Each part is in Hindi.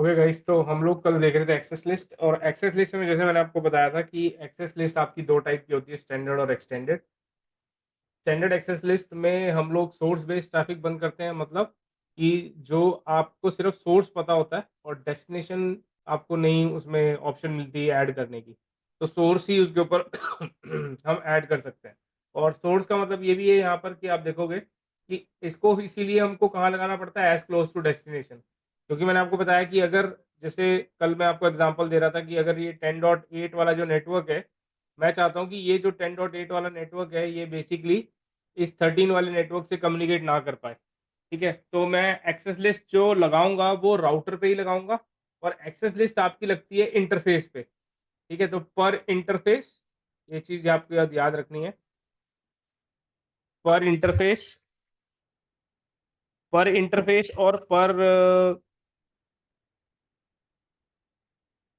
ओके गाइस, तो हम लोग कल देख रहे थे एक्सेस लिस्ट। और एक्सेस लिस्ट में जैसे मैंने आपको बताया था कि एक्सेस लिस्ट आपकी दो टाइप की होती है, स्टैंडर्ड और एक्सटेंडेड। स्टैंडर्ड एक्सेस लिस्ट में हम लोग सोर्स बेस्ड ट्रैफिक बंद करते हैं, मतलब कि जो आपको सिर्फ सोर्स पता होता है और डेस्टिनेशन आपको नहीं उसमें ऑप्शन मिलती है ऐड करने की। तो सोर्स ही उसके ऊपर हम ऐड कर सकते हैं। और सोर्स का मतलब ये भी है यहाँ पर कि आप देखोगे कि इसको इसीलिए हमको कहाँ लगाना पड़ता है, एज क्लोज टू डेस्टिनेशन। क्योंकि मैंने आपको बताया कि अगर जैसे कल मैं आपको एग्जांपल दे रहा था कि अगर ये 10.8 वाला जो नेटवर्क है, मैं चाहता हूँ कि ये जो 10.8 वाला नेटवर्क है ये बेसिकली इस 13 वाले नेटवर्क से कम्युनिकेट ना कर पाए। ठीक है, तो मैं एक्सेस लिस्ट जो लगाऊंगा वो राउटर पे ही लगाऊंगा। और एक्सेस लिस्ट आपकी लगती है इंटरफेस पे। ठीक है, तो पर इंटरफेस, ये चीज आपको याद रखनी है। पर इंटरफेस, पर इंटरफेस और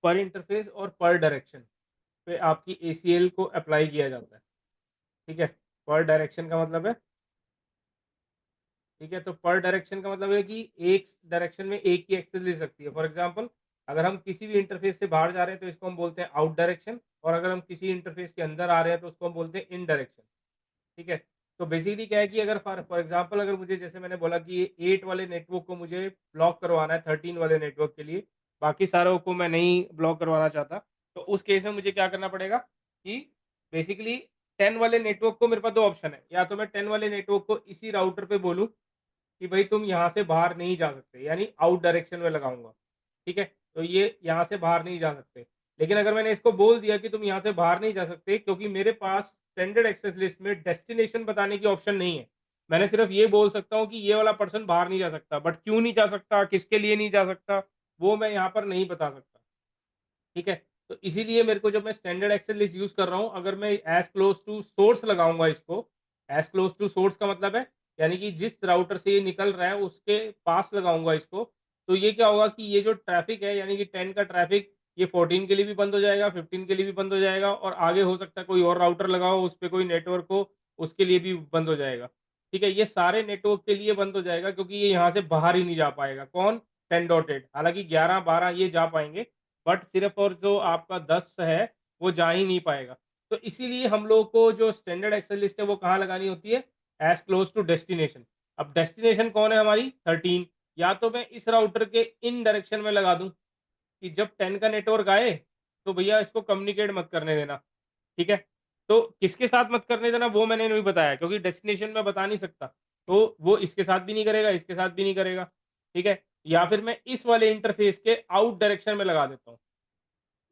पर इंटरफेस और पर डायरेक्शन पे आपकी एसीएल को अप्लाई किया जाता है। ठीक है, पर डायरेक्शन का मतलब है, ठीक है, तो पर डायरेक्शन का मतलब है कि एक डायरेक्शन में एक ही एक्सेस ले सकती है। फॉर एग्जांपल, अगर हम किसी भी इंटरफेस से बाहर जा रहे हैं तो इसको हम बोलते हैं आउट डायरेक्शन, और अगर हम किसी इंटरफेस के अंदर आ रहे हैं तो उसको हम बोलते हैं इन डायरेक्शन। ठीक है, तो बेसिकली क्या है कि अगर फॉर फॉर एग्जांपल अगर मुझे, जैसे मैंने बोला कि ये 8 वाले नेटवर्क को मुझे ब्लॉक करवाना है 13 वाले नेटवर्क के लिए, बाकी सारों को मैं नहीं ब्लॉक करवाना चाहता, तो उस केस में मुझे क्या करना पड़ेगा कि बेसिकली 10 वाले नेटवर्क को, मेरे पास दो ऑप्शन है, या तो मैं 10 वाले नेटवर्क को इसी राउटर पे बोलूँ कि भाई तुम यहाँ से बाहर नहीं जा सकते, यानी आउट डायरेक्शन में लगाऊंगा। ठीक है, तो ये यहाँ से बाहर नहीं जा सकते। लेकिन अगर मैंने इसको बोल दिया कि तुम यहाँ से बाहर नहीं जा सकते, क्योंकि मेरे पास स्टैंडर्ड एक्सेस लिस्ट में डेस्टिनेशन बताने की ऑप्शन नहीं है, मैंने सिर्फ ये बोल सकता हूँ कि ये वाला पर्सन बाहर नहीं जा सकता, बट क्यों नहीं जा सकता, किसके लिए नहीं जा सकता, वो मैं यहाँ पर नहीं बता सकता। ठीक है, तो इसीलिए मेरे को, जब मैं स्टैंडर्ड एक्सेल लिस्ट यूज कर रहा हूं, अगर मैं एज क्लोज टू सोर्स लगाऊंगा इसको, एज क्लोज टू सोर्स का मतलब है यानी कि जिस राउटर से ये निकल रहा है उसके पास लगाऊंगा इसको, तो ये क्या होगा कि ये जो ट्रैफिक है यानी कि 10 का ट्रैफिक, ये 14 के लिए भी बंद हो जाएगा, 15 के लिए भी बंद हो जाएगा, और आगे हो सकता है कोई और राउटर लगाओ उस पर कोई नेटवर्क हो, उसके लिए भी बंद हो जाएगा। ठीक है, ये सारे नेटवर्क के लिए बंद हो जाएगा, क्योंकि ये यहाँ से बाहर ही नहीं जा पाएगा। कौन? 10.8, हालांकि 11 12 ये जा पाएंगे, बट सिर्फ और जो आपका 10 है वो जा ही नहीं पाएगा। तो इसीलिए हम लोग को जो स्टैंडर्ड एक्सेल लिस्ट है वो कहाँ लगानी होती है, एज क्लोज टू डेस्टिनेशन। अब डेस्टिनेशन कौन है हमारी, 13। या तो मैं इस राउटर के इन डायरेक्शन में लगा दूं कि जब 10 का नेटवर्क आए तो भैया इसको कम्युनिकेट मत करने देना। ठीक है, तो किसके साथ मत करने देना वो मैंने नहीं बताया, क्योंकि डेस्टिनेशन में बता नहीं सकता, तो वो इसके साथ भी नहीं करेगा, इसके साथ भी नहीं करेगा। ठीक है, या फिर मैं इस वाले इंटरफेस के आउट डायरेक्शन में लगा देता हूँ।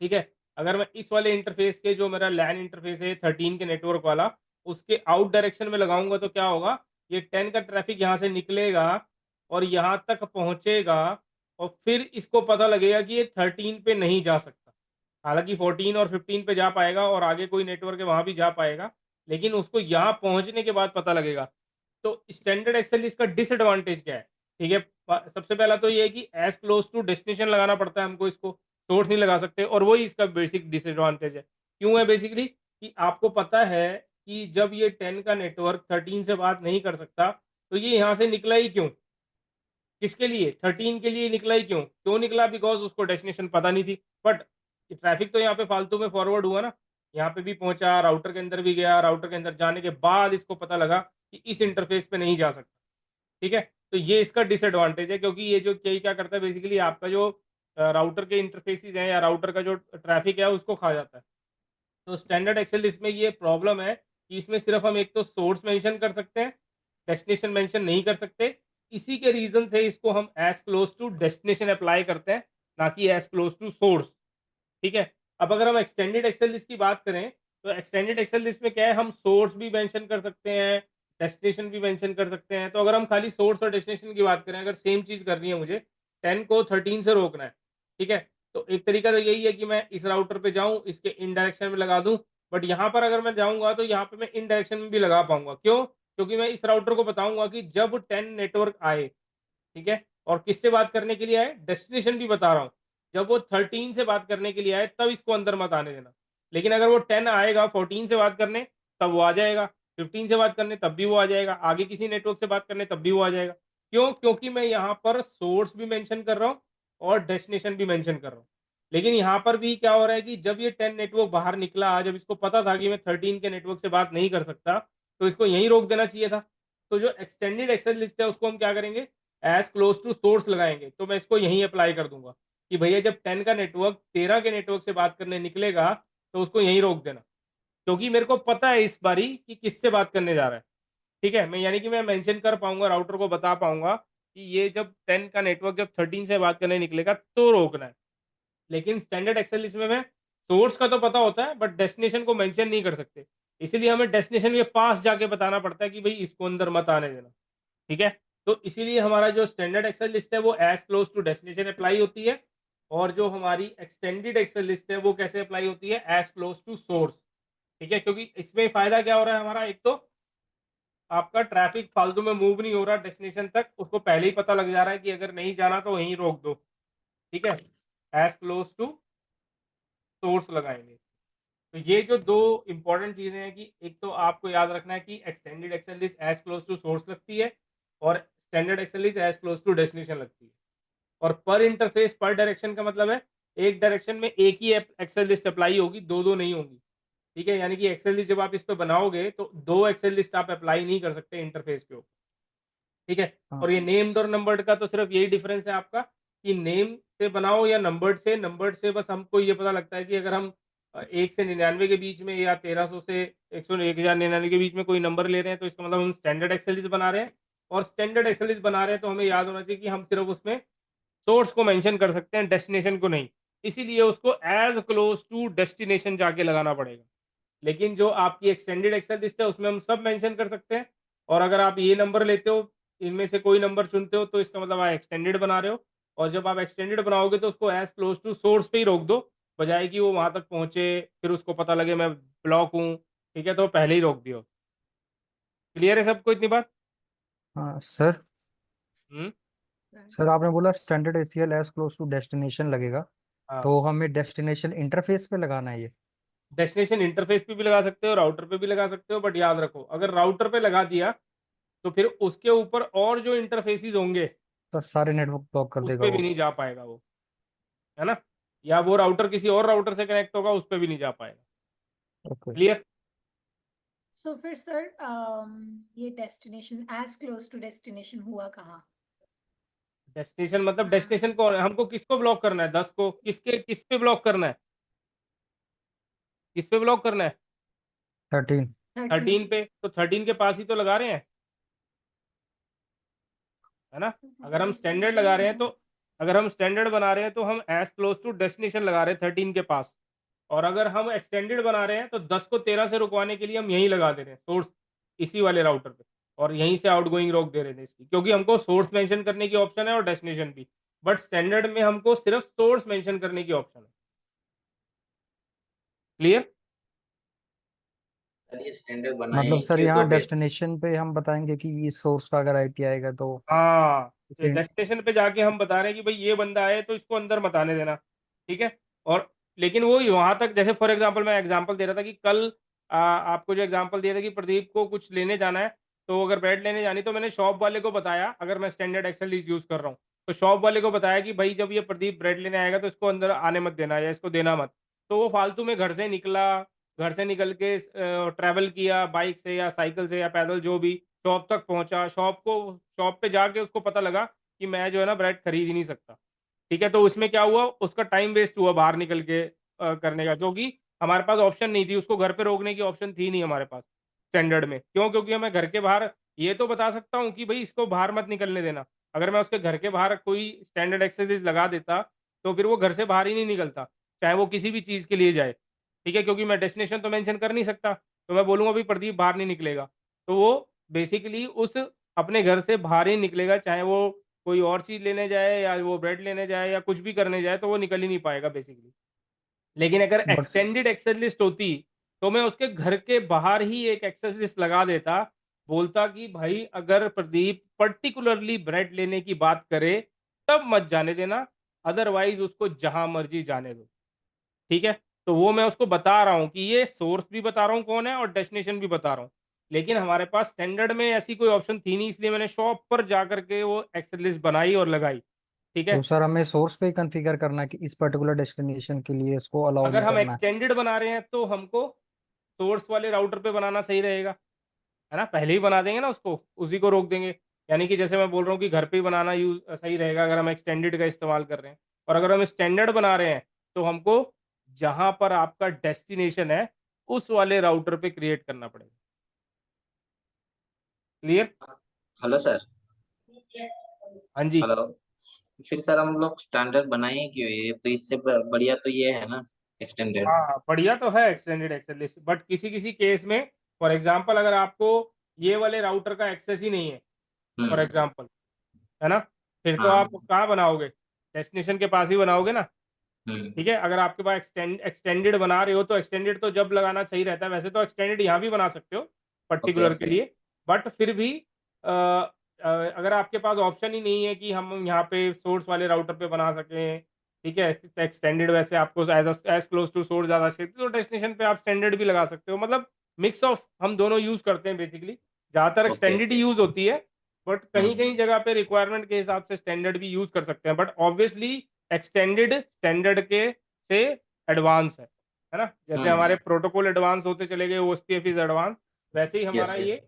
ठीक है, अगर मैं इस वाले इंटरफेस के, जो मेरा लैन इंटरफेस है 13 के नेटवर्क वाला, उसके आउट डायरेक्शन में लगाऊंगा तो क्या होगा, ये 10 का ट्रैफिक यहाँ से निकलेगा और यहाँ तक पहुंचेगा, और फिर इसको पता लगेगा कि ये 13 पे नहीं जा सकता। हालांकि 14 और 15 पे जा पाएगा और आगे कोई नेटवर्क है वहां भी जा पाएगा, लेकिन उसको यहाँ पहुंचने के बाद पता लगेगा। तो स्टैंडर्ड एक्सेल इसका डिसएडवांटेज क्या है? ठीक है, सबसे पहला तो ये है कि एज क्लोज टू डेस्टिनेशन लगाना पड़ता है हमको, इसको सोर्स नहीं लगा सकते, और वही इसका बेसिक डिसएडवांटेज है। क्यों है? बेसिकली कि आपको पता है कि जब ये 10 का नेटवर्क 13 से बात नहीं कर सकता, तो ये यहाँ से निकला ही क्यों, किसके लिए, 13 के लिए निकला ही क्यों, क्यों निकला, बिकॉज उसको डेस्टिनेशन पता नहीं थी। बट ट्रैफिक तो यहाँ पे फालतू में फॉरवर्ड हुआ ना, यहाँ पे भी पहुंचा, राउटर के अंदर भी गया, राउटर के अंदर जाने के बाद इसको पता लगा कि इस इंटरफेस पे नहीं जा सकता। ठीक है, तो ये इसका डिसएडवांटेज है, क्योंकि ये जो क्या करता है बेसिकली, आपका जो राउटर के इंटरफेसेस हैं या राउटर का जो ट्रैफिक है उसको खा जाता है। तो स्टैंडर्ड एक्सेल इसमें ये प्रॉब्लम है कि इसमें सिर्फ हम एक तो सोर्स मेंशन कर सकते हैं, डेस्टिनेशन मेंशन नहीं कर सकते। इसी के रीजन से इसको हम as close to destination apply करते हैं, ना कि एज क्लोज टू सोर्स। ठीक है, अब अगर हम एक्सटेंडेड एक्सेल लिस्ट की बात करें, तो एक्सटेंडेड एक्सेल लिस्ट में क्या है, हम सोर्स भी मेंशन कर सकते हैं, डेस्टिनेशन भी मेंशन कर सकते हैं। तो अगर हम खाली सोर्स और डेस्टिनेशन की बात करें, अगर सेम चीज करनी है मुझे, 10 को 13 से रोकना है, ठीक है, तो एक तरीका तो यही है कि मैं इस राउटर पे जाऊं, इसके इन डायरेक्शन में लगा दूं। बट यहाँ पर अगर मैं जाऊंगा तो यहाँ पे मैं इन डायरेक्शन में भी लगा पाऊंगा, क्यों? क्योंकि मैं इस राउटर को बताऊंगा कि जब 10 नेटवर्क आए, ठीक है, और किससे बात करने के लिए आए, डेस्टिनेशन भी बता रहा हूँ, जब वो 13 से बात करने के लिए आए तब इसको अंदर मत आने देना। लेकिन अगर वो 10 आएगा 14 से बात करने, तब वो आ जाएगा, 15 से बात करने तब भी वो आ जाएगा, आगे किसी नेटवर्क से बात करने तब भी वो आ जाएगा। क्यों? क्योंकि मैं यहाँ पर सोर्स भी मेंशन कर रहा हूँ, और डेस्टिनेशन भी मेंशन कर रहा हूँ। लेकिन यहाँ पर भी क्या हो रहा है कि जब ये 10 नेटवर्क बाहर निकला, जब इसको पता था कि मैं 13 के नेटवर्क से बात नहीं कर सकता, तो इसको यहीं रोक देना चाहिए था। तो जो एक्सटेंडेड एक्सेस लिस्ट है उसको हम क्या करेंगे, एज क्लोज टू सोर्स लगाएंगे। तो मैं इसको यहीं अप्लाई कर दूंगा कि भैया जब 10 का नेटवर्क 13 के नेटवर्क से बात करने निकलेगा तो उसको यहीं रोक देना, क्योंकि मेरे को पता है इस बारी कि किससे बात करने जा रहा है। ठीक है, मैं यानी कि मैं मेंशन कर पाऊंगा, राउटर को बता पाऊंगा कि ये जब 10 का नेटवर्क जब 13 से बात करने निकलेगा तो रोकना है। लेकिन स्टैंडर्ड एक्सेल लिस्ट में मैं सोर्स का तो पता होता है बट डेस्टिनेशन को मेंशन नहीं कर सकते। इसीलिए हमें डेस्टिनेशन के पास जाके बताना पड़ता है कि भाई इसको अंदर मत आने देना। ठीक है, तो इसीलिए हमारा जो स्टैंडर्ड एक्सेल लिस्ट है वो as close to destination apply होती है, और जो हमारी एक्सटेंडेड एक्सेल लिस्ट है वो कैसे अप्लाई होती है, एज क्लोज टू सोर्स। ठीक है, क्योंकि इसमें फायदा क्या हो रहा है हमारा, एक तो आपका ट्रैफिक फालतू में मूव नहीं हो रहा डेस्टिनेशन तक, उसको पहले ही पता लग जा रहा है कि अगर नहीं जाना तो वहीं रोक दो। ठीक है, एज क्लोज टू सोर्स लगाएंगे। तो ये जो दो इंपॉर्टेंट चीजें हैं कि एक तो आपको याद रखना है कि extended access list as close to source लगती है, और standard access list as close to destination लगती है। और पर इंटरफेस पर डायरेक्शन का मतलब है एक डायरेक्शन में एक ही एक्सेल लिस्ट अप्लाई होगी, दो दो नहीं होंगी। ठीक है, यानी कि एक्सेल लिस्ट जब आप इस पे बनाओगे तो दो एक्सेल लिस्ट आप अप्लाई नहीं कर सकते इंटरफेस के ऊपर। ठीक है, हाँ और ये नेम्ड और नंबर्ड का तो सिर्फ यही डिफरेंस है आपका कि नेम से बनाओ या नंबर्ड से। नंबर्ड से बस हमको ये पता लगता है कि अगर हम 1 से 99 के बीच में या 1300 से 1099 के बीच में कोई नंबर ले रहे हैं तो इसका मतलब हम स्टैंडर्ड एक्सेल लिस्ट बना रहे हैं। और स्टैंडर्ड एक्सेल लिस्ट बना रहे हैं तो हमें याद होना चाहिए कि हम सिर्फ उसमें सोर्स को मेंशन कर सकते हैं, डेस्टिनेशन को नहीं। इसीलिए उसको एज क्लोज टू डेस्टिनेशन जाके लगाना पड़ेगा। लेकिन जो आपकी एक्सटेंडेड एक्सेल लिस्ट है उसमें हम सब मेंशन कर सकते हैं। और अगर आप ये नंबर लेते हो, इनमें से कोई नंबर चुनते हो, तो इसका मतलब आप एक्सटेंडेड बना रहे हो। और जब आप एक्सटेंडेड बनाओगे तो उसको एज क्लोज टू सोर्स पे ही रोक दो, बजाय कि वो वहां तक पहुंचे फिर उसको पता लगे मैं ब्लॉक हूँ। ठीक है, तो पहले ही रोक दियो। क्लियर है सबको इतनी बात? हाँ सर। हम्म। सर आपने बोला standard ACL as close to destination लगेगा, हाँ, तो हमें डेस्टिनेशन इंटरफेस पे लगाना है ये? डेस्टिनेशन इंटरफेस पे भी लगा सकते हो, राउटर पे भी लगा सकते हो, बट याद रखो अगर राउटर पे लगा दिया तो फिर उसके ऊपर और जो इंटरफेसेस होंगे सर सारे नेटवर्क ब्लॉक कर उस देगा पे भी वो? नहीं जा पाएगा वो, है ना? या वो राउटर किसी और राउटर से कनेक्ट होगा, उस पे भी नहीं जा पाएगा। ओके। क्लियर? सो फिर सर ये destination as close to destination हुआ कहाँ? डेस्टिनेशन मतलब डेस्टिनेशन को हमको किसको ब्लॉक करना है, 10 को किसके किस पे ब्लॉक करना है, किस पे ब्लॉक करना है? 13। 13 पे, तो 13 के पास ही तो लगा रहे हैं, है ना? अगर हम स्टैंडर्ड लगा रहे हैं तो, अगर हम स्टैंडर्ड बना रहे हैं तो हम एज क्लोज टू डेस्टिनेशन लगा रहे हैं 13 के पास। और अगर हम एक्सटेंडेड बना रहे हैं तो 10 को 13 से रुकवाने के लिए हम यहीं लगा दे रहे हैं सोर्स, इसी वाले राउटर पे। और यहीं से आउटगोइंग रोक दे रहे थे इसकी, क्योंकि हमको सोर्स मेंशन करने की ऑप्शन है और डेस्टिनेशन भी। बट स्टैंडर्ड में हमको सिर्फ सोर्स मेंशन करने की ऑप्शन है। क्लियर? सर ये स्टैंडर्ड बनाए मतलब ही सर क्यों, तो यहाँ बेस्ट। डेस्टिनेशन पे हम बताएंगे कि ये सोर्स का अगर आईपी आएगा तो हाँ, इसे। डेस्टिनेशन पे जाके हम बता रहे हैं कि भाई ये बंदा आए तो इसको अंदर मत आने देना। ठीक है, और लेकिन वो वहां तक, जैसे फॉर एग्जांपल मैं एग्जांपल दे रहा था कि कल आपको जो एग्जांपल दिया था कि प्रदीप को कुछ लेने जाना है, तो अगर ब्रेड लेने जानी तो मैंने शॉप वाले को बताया, अगर मैं स्टैंडर्ड एक्सेल यूज कर रहा हूँ तो शॉप वाले को बताया कि भाई जब ये प्रदीप ब्रेड लेने आएगा तो इसको अंदर आने मत देना या इसको देना मत। तो वो फालतू में घर से निकला, घर से निकल के ट्रैवल किया बाइक से या साइकिल से या पैदल जो भी, शॉप तक पहुंचा, शॉप पे जाके उसको पता लगा कि मैं जो है ना ब्रेड खरीद ही नहीं सकता। ठीक है, तो उसमें क्या हुआ, उसका टाइम वेस्ट हुआ बाहर निकल के करने का, क्योंकि हमारे पास ऑप्शन नहीं थी, उसको घर पे रोकने की ऑप्शन थी नहीं हमारे पास स्टैंडर्ड में। क्यों? क्योंकि मैं घर के बाहर ये तो बता सकता हूँ कि भाई इसको बाहर मत निकलने देना। अगर मैं उसके घर के बाहर कोई स्टैंडर्ड एक्सेस लगा देता तो फिर वो घर से बाहर ही नहीं निकलता, चाहे वो किसी भी चीज़ के लिए जाए। ठीक है, क्योंकि मैं डेस्टिनेशन तो मेंशन कर नहीं सकता, तो मैं बोलूंगा भाई प्रदीप बाहर नहीं निकलेगा, तो वो बेसिकली उस अपने घर से बाहर ही निकलेगा, चाहे वो कोई और चीज़ लेने जाए या वो ब्रेड लेने जाए या कुछ भी करने जाए, तो वो निकल ही नहीं पाएगा बेसिकली। लेकिन अगर बट एक्सटेंडेड एक्सेस लिस्ट होती तो मैं उसके घर के बाहर ही एक एक्सेस लिस्ट लगा देता, बोलता कि भाई अगर प्रदीप पर्टिकुलरली ब्रेड लेने की बात करे तब मत जाने देना, अदरवाइज उसको जहां मर्जी जाने दो। ठीक है, तो वो मैं उसको बता रहा हूँ कि ये सोर्स भी बता रहा हूँ कौन है और डेस्टिनेशन भी बता रहा हूँ। लेकिन हमारे पास स्टैंडर्ड में ऐसी कोई ऑप्शन थी नहीं, इसलिए मैंने शॉप पर जा करके वो एक्सेल लिस्ट बनाई और लगाई। ठीक है। तो सर हमें सोर्स पे ही कॉन्फ़िगर करना है कि इस पर्टिकुलर डेस्टिनेशन के लिए इसको अलाउ अगर नहीं हम करना है। एक्सटेंडेड बना रहे हैं तो हमको सोर्स वाले राउटर पे बनाना सही रहेगा, है ना। पहले ही बना देंगे ना उसको, उसी को रोक देंगे। यानी कि जैसे मैं बोल रहा हूँ कि घर पे ही बनाना यूज सही रहेगा अगर हम एक्सटेंडेड का इस्तेमाल कर रहे हैं। और अगर हम स्टैंडर्ड बना रहे हैं तो हमको जहां पर आपका डेस्टिनेशन है उस वाले राउटर पे क्रिएट करना पड़ेगा। क्लियर? Hello sir. हाँ जी। हेलो। तो फिर सर हम लोग स्टैंडर्ड बनाए क्यों? ये तो इससे बढ़िया तो ये है ना, एक्सटेंडेड। हाँ, बढ़िया तो है एक्सटेंडेड एक्सेस लिस्ट, बट किसी किसी केस में, फॉर एग्जांपल अगर आपको ये वाले राउटर का एक्सेस ही नहीं है, फॉर हम्म। एग्जांपल, है ना, फिर तो हाँ। आप कहाँ बनाओगे? डेस्टिनेशन के पास ही बनाओगे ना। हम्म। ठीक है, अगर आपके पास एक्सटेंडेड बना रहे हो तो एक्सटेंडेड तो जब लगाना सही रहता है, वैसे तो एक्सटेंडेड यहाँ भी बना सकते हो ओके पर्टिकुलर के ओके। लिए, बट फिर भी अगर आपके पास ऑप्शन ही नहीं है कि हम यहाँ पे सोर्स वाले राउटर पे बना सकें, ठीक है, एक्सटेंडेड वैसे आपको एज क्लोज टू सोर्स ज़्यादा चाहिए, तो डेस्टिनेशन पे आप स्टैंडर्ड भी लगा सकते हो। मतलब मिक्स ऑफ हम दोनों यूज़ करते हैं बेसिकली। ज़्यादातर ओके एक्सटेंडेड ही ओके। यूज़ होती है, बट कहीं हम्म। कहीं जगह पे रिक्वायरमेंट के हिसाब से स्टैंडर्ड भी यूज़ कर सकते हैं, बट ऑब्वियसली एक्सटेंडेड स्टैंडर्ड के से एडवांस है ना। जैसे हमारे हम्म। प्रोटोकॉल एडवांस होते चले गए, ओएसपीएफ इज एडवांस, वैसे ही हमारा यस यस। ये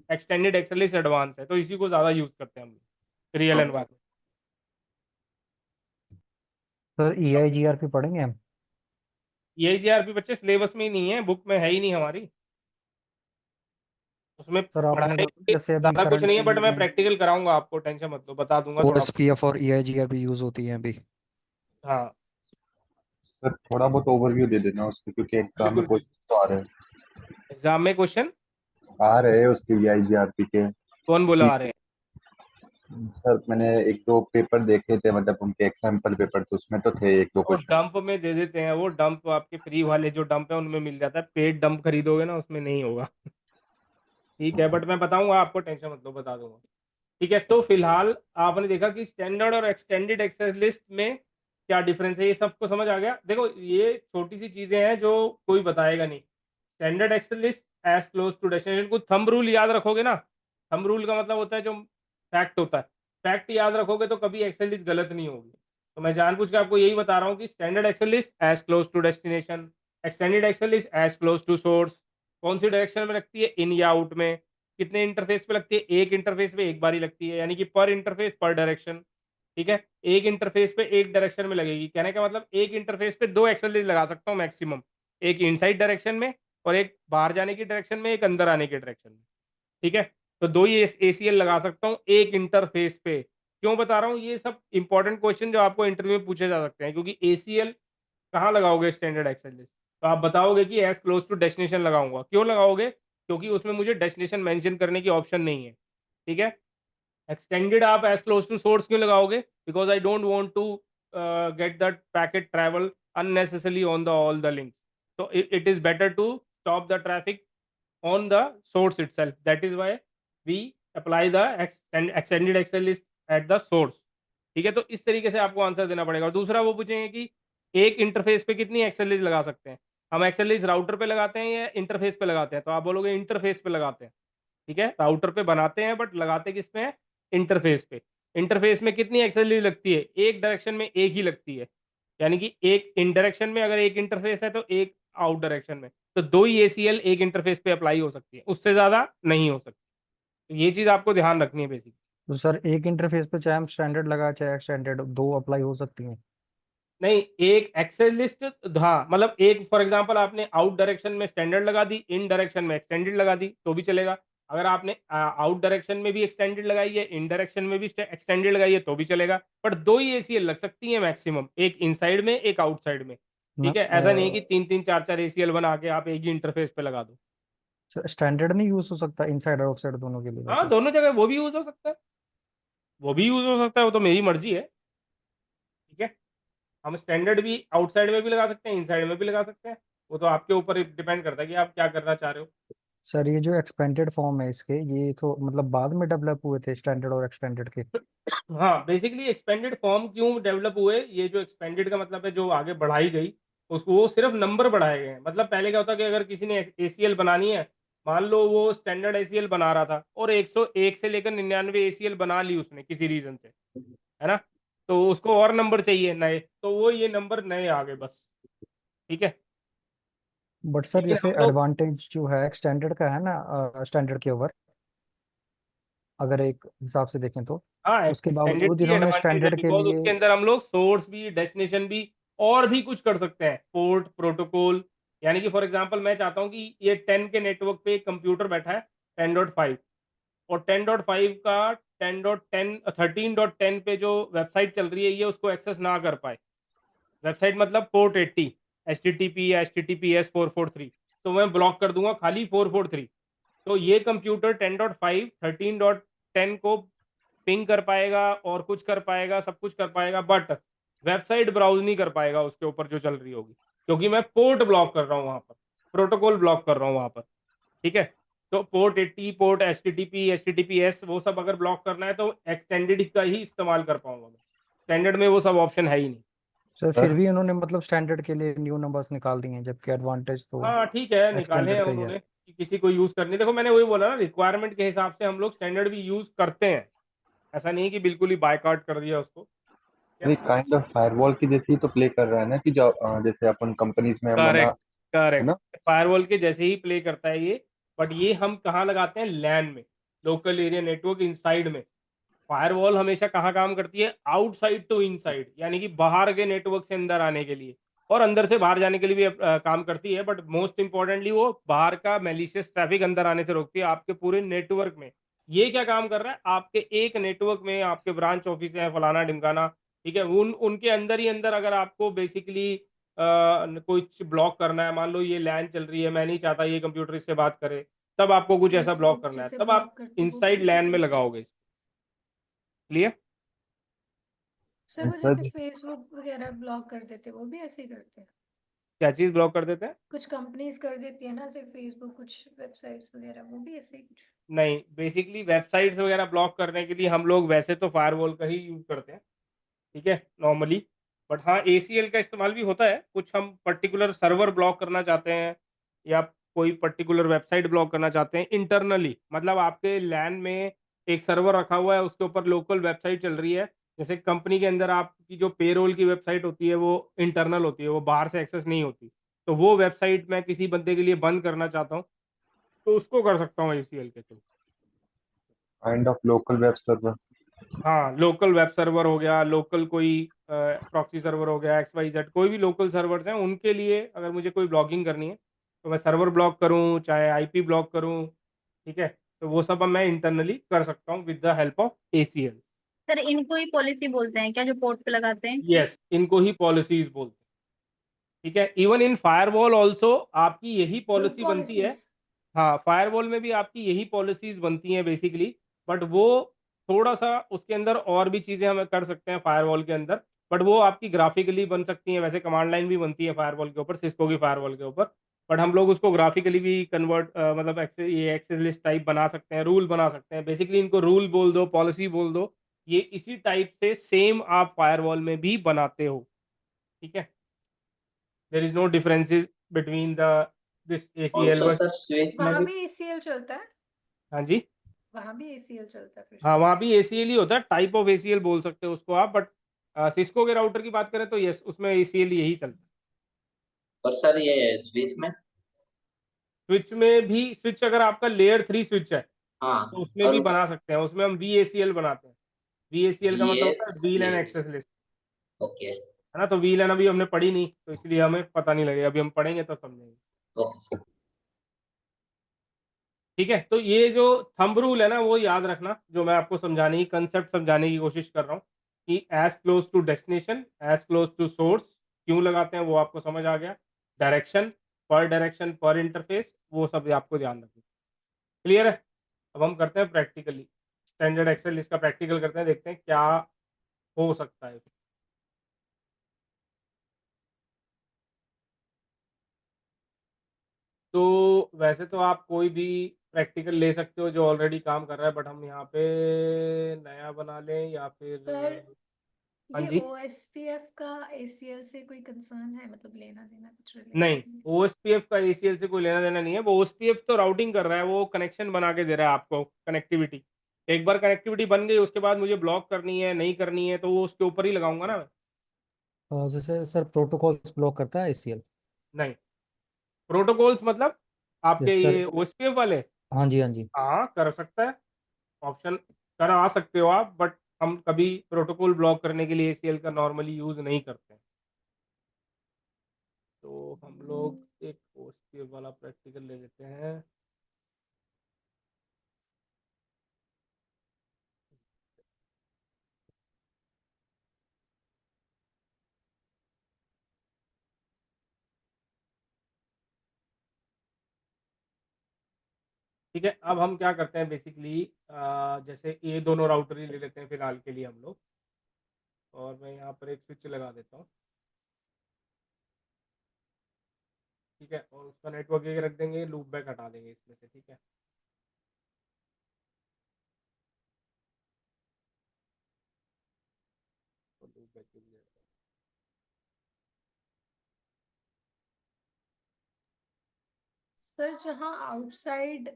एक्सटेंडेड एक्सएलएस एडवांस है, तो इसी को ज़्यादा यूज़ करते हैं हम real okay. Environment. Sir EIGRP पढ़ेंगे हम? ये जीआरपी बच्चे सिलेबस में ही नहीं है, बुक में है ही नहीं हमारी, उसमें सर आपने पढ़ाने तो के लिए जैसे अभी ज़्यादा कुछ नहीं है, बट करंटली मैं प्रैक्टिकल कराऊंगा आपको, टेंशन मत लो, बता दूंगा थोड़ा बहुत। OSPF और EIGRP यूज होती हैं अभी। हाँ, सर थोड़ा बहुत ओवरव्यू दे देना उसके, क्योंकि एग्जाम में बिल्कुल बिल्कुल। क्वेश्चन तो एग्जाम में क्वेश्चन आ रहे हैं उसके IGRP के। कौन बोला सी आ रहे हैं? सर मैंने एक दो पेपर देखे थे, मतलब उनके एग्जाम्पल पेपर, तो उसमें तो थे एक दो वो क्वेश्चन। डंप में दे देते हैं, वो डंप आपके फ्री वाले जो डंप है उनमें मिल जाता है, पेड डंप खरीदोगे ना उसमें नहीं होगा। ठीक है, बट मैं बताऊंगा आपको, टेंशन मत लो, बता दूंगा। ठीक है, तो फिलहाल आपने देखा कि स्टैंडर्ड और एक्सटेंडेड एक्सेस लिस्ट में क्या डिफरेंस है, ये सबको समझ आ गया। देखो ये छोटी सी चीजें हैं जो कोई बताएगा नहीं। Standard access list as close to destination को थंब रूल याद रखोगे ना। थंब रूल का मतलब होता है जो फैक्ट होता है, फैक्ट याद रखोगे तो कभी एक्सेल लिस्ट गलत नहीं होगी। तो मैं जानबूझ के आपको यही बता रहा हूँ कि standard access list as close to destination, extended access list as close to source. कौन सी डायरेक्शन में लगती है, इन या आउट में। कितने इंटरफेस पे लगती है, एक इंटरफेस पे एक बार ही लगती है, यानी कि पर इंटरफेस पर डायरेक्शन। ठीक है, एक इंटरफेस पे एक डायरेक्शन में लगेगी, कहने का मतलब एक इंटरफेस पे दो एक्सेल लिस्ट लगा सकता हूँ मैक्सिमम, एक इनसाइड डायरेक्शन में और एक बाहर जाने की डायरेक्शन में, एक अंदर आने की डायरेक्शन में। ठीक है, तो दो ही एसीएल लगा सकता हूँ एक इंटरफेस पे। क्यों बता रहा हूँ, ये सब इंपॉर्टेंट क्वेश्चन जो आपको इंटरव्यू में पूछे जा सकते हैं, क्योंकि एसीएल कहाँ लगाओगे स्टैंडर्ड एक्सेल लिस्ट, तो आप बताओगे कि एज क्लोज टू डेस्टिनेशन लगाऊंगा। क्यों लगाओगे? क्योंकि उसमें मुझे डेस्टिनेशन मेंशन करने की ऑप्शन नहीं है। ठीक है, एक्सटेंडेड आप एज क्लोज टू सोर्स क्यों लगाओगे? Because I don't want to get that packet travel unnecessarily on the all the links. So it is better to stop the traffic on the source itself. That is why we apply the extended excel list at the source. ठीक है, तो इस तरीके से आपको आंसर देना पड़ेगा। और दूसरा वो पूछेंगे कि एक इंटरफेस पे कितनी एक्सेल लिस्ट लगा सकते हैं, हम एक्सेल लिस्ट राउटर पे लगाते हैं या इंटरफेस पे लगाते हैं, तो आप बोलोगे इंटरफेस पे लगाते हैं। ठीक है, राउटर पे बनाते हैं बट लगाते किस पे हैं, इंटरफेस पे। इंटरफेस में कितनी एक्सेल लिस्ट लगती है, एक डायरेक्शन में एक ही लगती है, यानी कि एक इन डायरेक्शन में अगर एक इंटरफेस है तो एक आउट डायरेक्शन में, तो दो ही एसीएल एक इंटरफेस पे अप्लाई हो सकती है, उससे ज्यादा नहीं हो सकती। तो ये चीज आपको ध्यान रखनी है बेसिक। तो सर एक इंटरफेस पे चाहे हम स्टैंडर्ड लगा चाहे एक्सटेंडेड, दो अप्लाई हो सकती हैं। नहीं, एक एक्सेल लिस्ट, हाँ मतलब एक फॉर एग्जांपल आपने आउट डायरेक्शन में स्टैंडर्ड लगा दी, इन डायरेक्शन में एक्सटेंडेड लगा दी तो भी चलेगा। अगर आपने आउट डायरेक्शन में भी एक्सटेंडेड लगाई है, इन डायरेक्शन में भी एक्सटेंडेड लगाई है तो भी चलेगा। पर दो ही एसीएल लग सकती है मैक्सिमम, एक इनसाइड में एक आउटसाइड में। ठीक है, ऐसा नहीं है कि तीन तीन चार चार एसीएल बना के आप एक ही इंटरफेस पे लगा दो। स्टैंडर्ड नहीं यूज हो सकता इनसाइड और आउटसाइड दोनों के लिए हाँ, वैसे? दोनों जगह वो भी यूज हो सकता है, वो भी यूज हो सकता है, वो तो मेरी मर्जी है। ठीक है, हम स्टैंडर्ड भी आउटसाइड में भी लगा सकते हैं, इनसाइड में भी लगा सकते हैं, वो तो आपके ऊपर डिपेंड करता है कि आप क्या करना चाह रहे हो। सर ये जो एक्सपेंडेड फॉर्म है इसके, ये तो मतलब बाद में डेवलप हुए थे स्टैंडर्ड और एक्सटेंडेड के? हाँ, बेसिकली एक्सपेंडेड फॉर्म क्यों डेवलप हुए, ये जो एक्सपेंडेड का मतलब है जो आगे बढ़ाई गई, उसको वो सिर्फ नंबर बढ़ाए गए हैं। मतलब पहले क्या होता कि अगर किसी ने एसीएल बनानी है, मान लो वो स्टैंडर्ड एसीएल बना रहा था और 101 से लेकर 99 एसीएल बना ली उसने किसी रीजन से, है ना, तो उसको और नंबर चाहिए नए, तो वो ये नंबर नए आ गए बस। ठीक है, बट सर लेकिन जैसे हम लोग, एडवांटेज जो है एक्सटेंडेड का है ना स्टैंडर्ड के ओवर, अगर एक हिसाब से देखें तो हाँ उसके एक्सटेंडेड बावजूद की इन्होंने एडवांटेज है स्टैंडर्ड के बिकॉज लिए। उसके अंदर हम लोग सोर्स भी, डेस्टिनेशन भी, और भी कुछ कर सकते हैं, पोर्ट, प्रोटोकॉल। यानी कि फॉर एग्जांपल मैं चाहता हूँ कि ये 10 के नेटवर्क पे एक कंप्यूटर बैठा है 10.5, और 10.5 का 10.10 13.10 पे जो वेबसाइट चल रही है ये उसको एक्सेस ना कर पाए। वेबसाइट मतलब पोर्ट 80, HTTP या HTTPS 443, तो मैं ब्लॉक कर दूंगा खाली 443। तो ये कंप्यूटर 10.5 13.10 को पिंग कर पाएगा और कुछ कर पाएगा, सब कुछ कर पाएगा, बट वेबसाइट ब्राउज नहीं कर पाएगा उसके ऊपर जो चल रही होगी, क्योंकि मैं पोर्ट ब्लॉक कर रहा हूँ वहां पर, प्रोटोकॉल ब्लॉक कर रहा हूँ वहां पर। ठीक है, तो पोर्ट 80, पोर्ट HTTP, HTTPS वो सब अगर ब्लॉक करना है तो एक्सटेंडेड का ही इस्तेमाल कर पाऊंगा मैं, स्टैंडर्ड में वो सब ऑप्शन है ही नहीं। सर फिर सर भी उन्होंने मतलब स्टैंडर्ड के लिए न्यू नंबर्स निकाल दिए हैं, जबकि एडवांटेज तो हाँ ठीक है, निकाले हैं एक्सटेंडेड का ही है। उन्होंने कि किसी को यूज करनी, देखो मैंने वही बोला ना, रिक्वायरमेंट के हिसाब से हम लोग स्टैंडर्ड भी यूज करते हैं, ऐसा नहीं है कि बिल्कुल ही बायकॉट कर दिया उसको। क्या? ये काइंड ऑफ फायरवॉल की जैसे ही तो प्ले कर रहा है ना, कि जो जैसे अपन कंपनीज में हम बना, करेक्ट, है करेक्ट, ना। फायरवॉल के जैसे ही प्ले करता है ये, बट ये हम कहाँ लगाते हैं, लैन में, लोकल एरिया नेटवर्क इनसाइड में। फायरवॉल हमेशा कहाँ काम करती है, आउटसाइड टू इनसाइड, यानी कि बाहर के नेटवर्क से अंदर आने के लिए, और अंदर से बाहर जाने के लिए भी काम करती है, बट मोस्ट इंपॉर्टेंटली वो बाहर का मेलिशियस ट्रैफिक अंदर आने से रोकती है आपके पूरे नेटवर्क में। ये क्या काम कर रहा है, आपके एक नेटवर्क में आपके ब्रांच ऑफिस है फलाना ढिमकाना, ठीक है, उनके अंदर ही अंदर अगर आपको बेसिकली कुछ ब्लॉक करना है, मान लो ये लैन चल रही है, मैं नहीं चाहता ये कंप्यूटर इससे बात करे, तब आपको कुछ ऐसा ब्लॉक फेसबुक करना है, जिसे तब आप ब्लॉक करते हैं वो भी इनसाइड ऐसे लैन में चलता है। लगाओगे। क्लियर? सर वो सर जैसे फेसबुक वगैरह ब्लॉक कर देते हैं, वो भी ऐसे ही करते हैं। क्या चीज ब्लॉक कर देते हैं? कुछ कंपनीज कर देती है ना, सिर्फ फेसबुक, कुछ वेबसाइट्स वगैरह, वो भी ऐसे ही कुछ। नहीं, बेसिकली वेबसाइट्स वगैरह ब्लॉक करने के लिए हम लोग वैसे तो फायरवॉल का ही यूज करते हैं, ठीक है, नॉर्मली। बट हाँ, ACL का इस्तेमाल भी होता है, कुछ हम पर्टिकुलर सर्वर ब्लॉक करना चाहते हैं या कोई पर्टिकुलर वेबसाइट ब्लॉक करना चाहते हैं इंटरनली, मतलब आपके लैन में एक सर्वर रखा हुआ है, उसके ऊपर लोकल वेबसाइट चल रही है, जैसे कंपनी के अंदर आपकी जो पेरोल की वेबसाइट होती है वो इंटरनल होती है, वो बाहर से एक्सेस नहीं होती, तो वो वेबसाइट मैं किसी बंदे के लिए बंद करना चाहता हूँ, तो उसको कर सकता हूँ ACL के through. Kind of local web server. हाँ, लोकल वेब सर्वर हो गया, लोकल कोई प्रॉक्सी सर्वर हो गया, XYZ, कोई भी लोकल सर्वर्स हैं उनके लिए अगर मुझे कोई ब्लॉगिंग करनी है तो मैं सर्वर ब्लॉक करूँ चाहे IP ब्लॉक करूँ, ठीक है, तो वो सब अब मैं इंटरनली कर सकता हूँ with the help of ACL। Sir इनको ही पॉलिसी बोलते हैं क्या, जो पोर्ट पे लगाते हैं? यस, इनको ही पॉलिसीज बोलते हैं। ठीक है, इवन इन फायरवॉल ऑल्सो आपकी यही ग्रुप पॉलिसी बनती है। पॉलिसीज। हाँ, फायरवॉल में भी आपकी यही पॉलिसीज बनती हैं बेसिकली, बट वो थोड़ा सा उसके अंदर और भी चीज़ें हम कर सकते हैं फायरवॉल के अंदर, बट वो आपकी ग्राफिकली बन सकती हैं, वैसे कमांड लाइन भी बनती है फायरवॉल के ऊपर, सिस्को की फायरवॉल के ऊपर, बट हम लोग उसको ग्राफिकली भी कन्वर्ट मतलब ये एक्सेस लिस्ट टाइप बना सकते हैं, रूल बना सकते हैं, बेसिकली इनको रूल बोल दो, पॉलिसी बोल दो, ये इसी टाइप से सेम आप फायरवॉल में भी बनाते हो। ठीक है, there is no differences between the this ACL also बस। सर स्विस में वहां भी। भी ACL चलता है? हाँ जी, वहां भी ACL चलता है फिर हाँ से? वहाँ भी ACL ही होता है, टाइप ऑफ ACL बोल सकते हो उसको आप, बट सिस्को के राउटर की बात करें तो यस, उसमें ACL यही चलता है। और सर ये स्विस में। स्विच में भी, स्विच अगर आपका लेयर 3 स्विच है हाँ। तो उसमें भी और बना सकते हैं, उसमें हम VACL बनाते हैं। VACL का मतलब होता है wheel and VACL। Access list, okay. है ना, तो व्हील एंड अभी हमने पढ़ी नहीं तो इसलिए हमें पता नहीं लगेगा, अभी हम पढ़ेंगे तो समझेंगे। Okay sir. ठीक है, तो ये जो थंब रूल है ना वो याद रखना, जो मैं आपको समझाने की कंसेप्ट समझाने की कोशिश कर रहा हूँ, कि as close to destination as close to source क्यों लगाते हैं वो आपको समझ आ गया, डायरेक्शन पर इंटरफेस वो सब आपको ध्यान रखना। क्लियर है? अब हम करते हैं प्रैक्टिकली, स्टैंडर्ड एक्सेल इसका प्रैक्टिकल करते हैं, देखते हैं क्या हो सकता है। तो वैसे तो आप कोई भी प्रैक्टिकल ले सकते हो जो ऑलरेडी काम कर रहा है, बट हम यहाँ पे नया बना लें या फिर, सर हाँ ये जी, OSPF का ACL से कोई कंसर्न है, मतलब लेना देना कुछ नहीं, रिलेशन? OSPF का ACL से कोई लेना देना नहीं है, वो OSPF तो राउटिंग कर रहा है, वो कनेक्शन बना के दे रहा है आपको, कनेक्टिविटी। एक बार कनेक्टिविटी बन गई उसके बाद मुझे ब्लॉक करनी है नहीं करनी है तो वो उसके ऊपर ही लगाऊंगा ना मैं। जैसे सर प्रोटोकॉल्स ब्लॉक करता है ACL। नहीं, प्रोटोकॉल्स मतलब आपके जैसे ये सर, OSPF वाले। हाँ जी हाँ जी। हाँ कर सकता है, ऑप्शन करा सकते हो आप, बट हम कभी प्रोटोकॉल ब्लॉक करने के लिए ACL का नॉर्मली यूज नहीं करते हैं। तो हम लोग एक OSPF वाला प्रैक्टिकल ले लेते हैं। ठीक है, अब हम क्या करते हैं बेसिकली, जैसे ये दोनों राउटर ही ले लेते हैं फिलहाल के लिए हम लोग, और मैं यहाँ पर एक स्विच लगा देता हूँ। ठीक है, और उसका नेटवर्क एक रख देंगे, लूप बैक हटा देंगे इसमें से। ठीक है, तो लूप बैक के लिए सर जहाँ आउटसाइड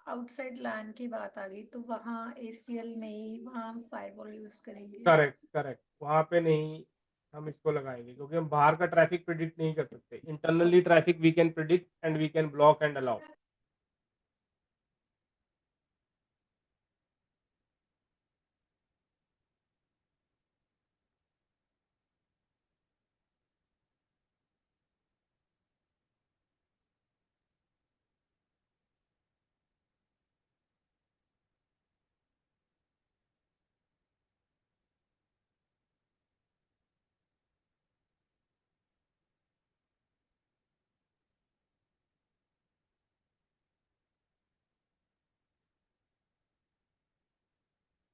आउटसाइड लैन की बात आ गई तो वहाँ ACL नहीं, वहाँ हम फायरवॉल यूज करेंगे। करेक्ट करेक्ट, वहाँ पे नहीं हम इसको लगाएंगे क्योंकि हम बाहर का ट्रैफिक प्रिडिक्ट नहीं कर सकते। Internally traffic we can predict and we can block and allow.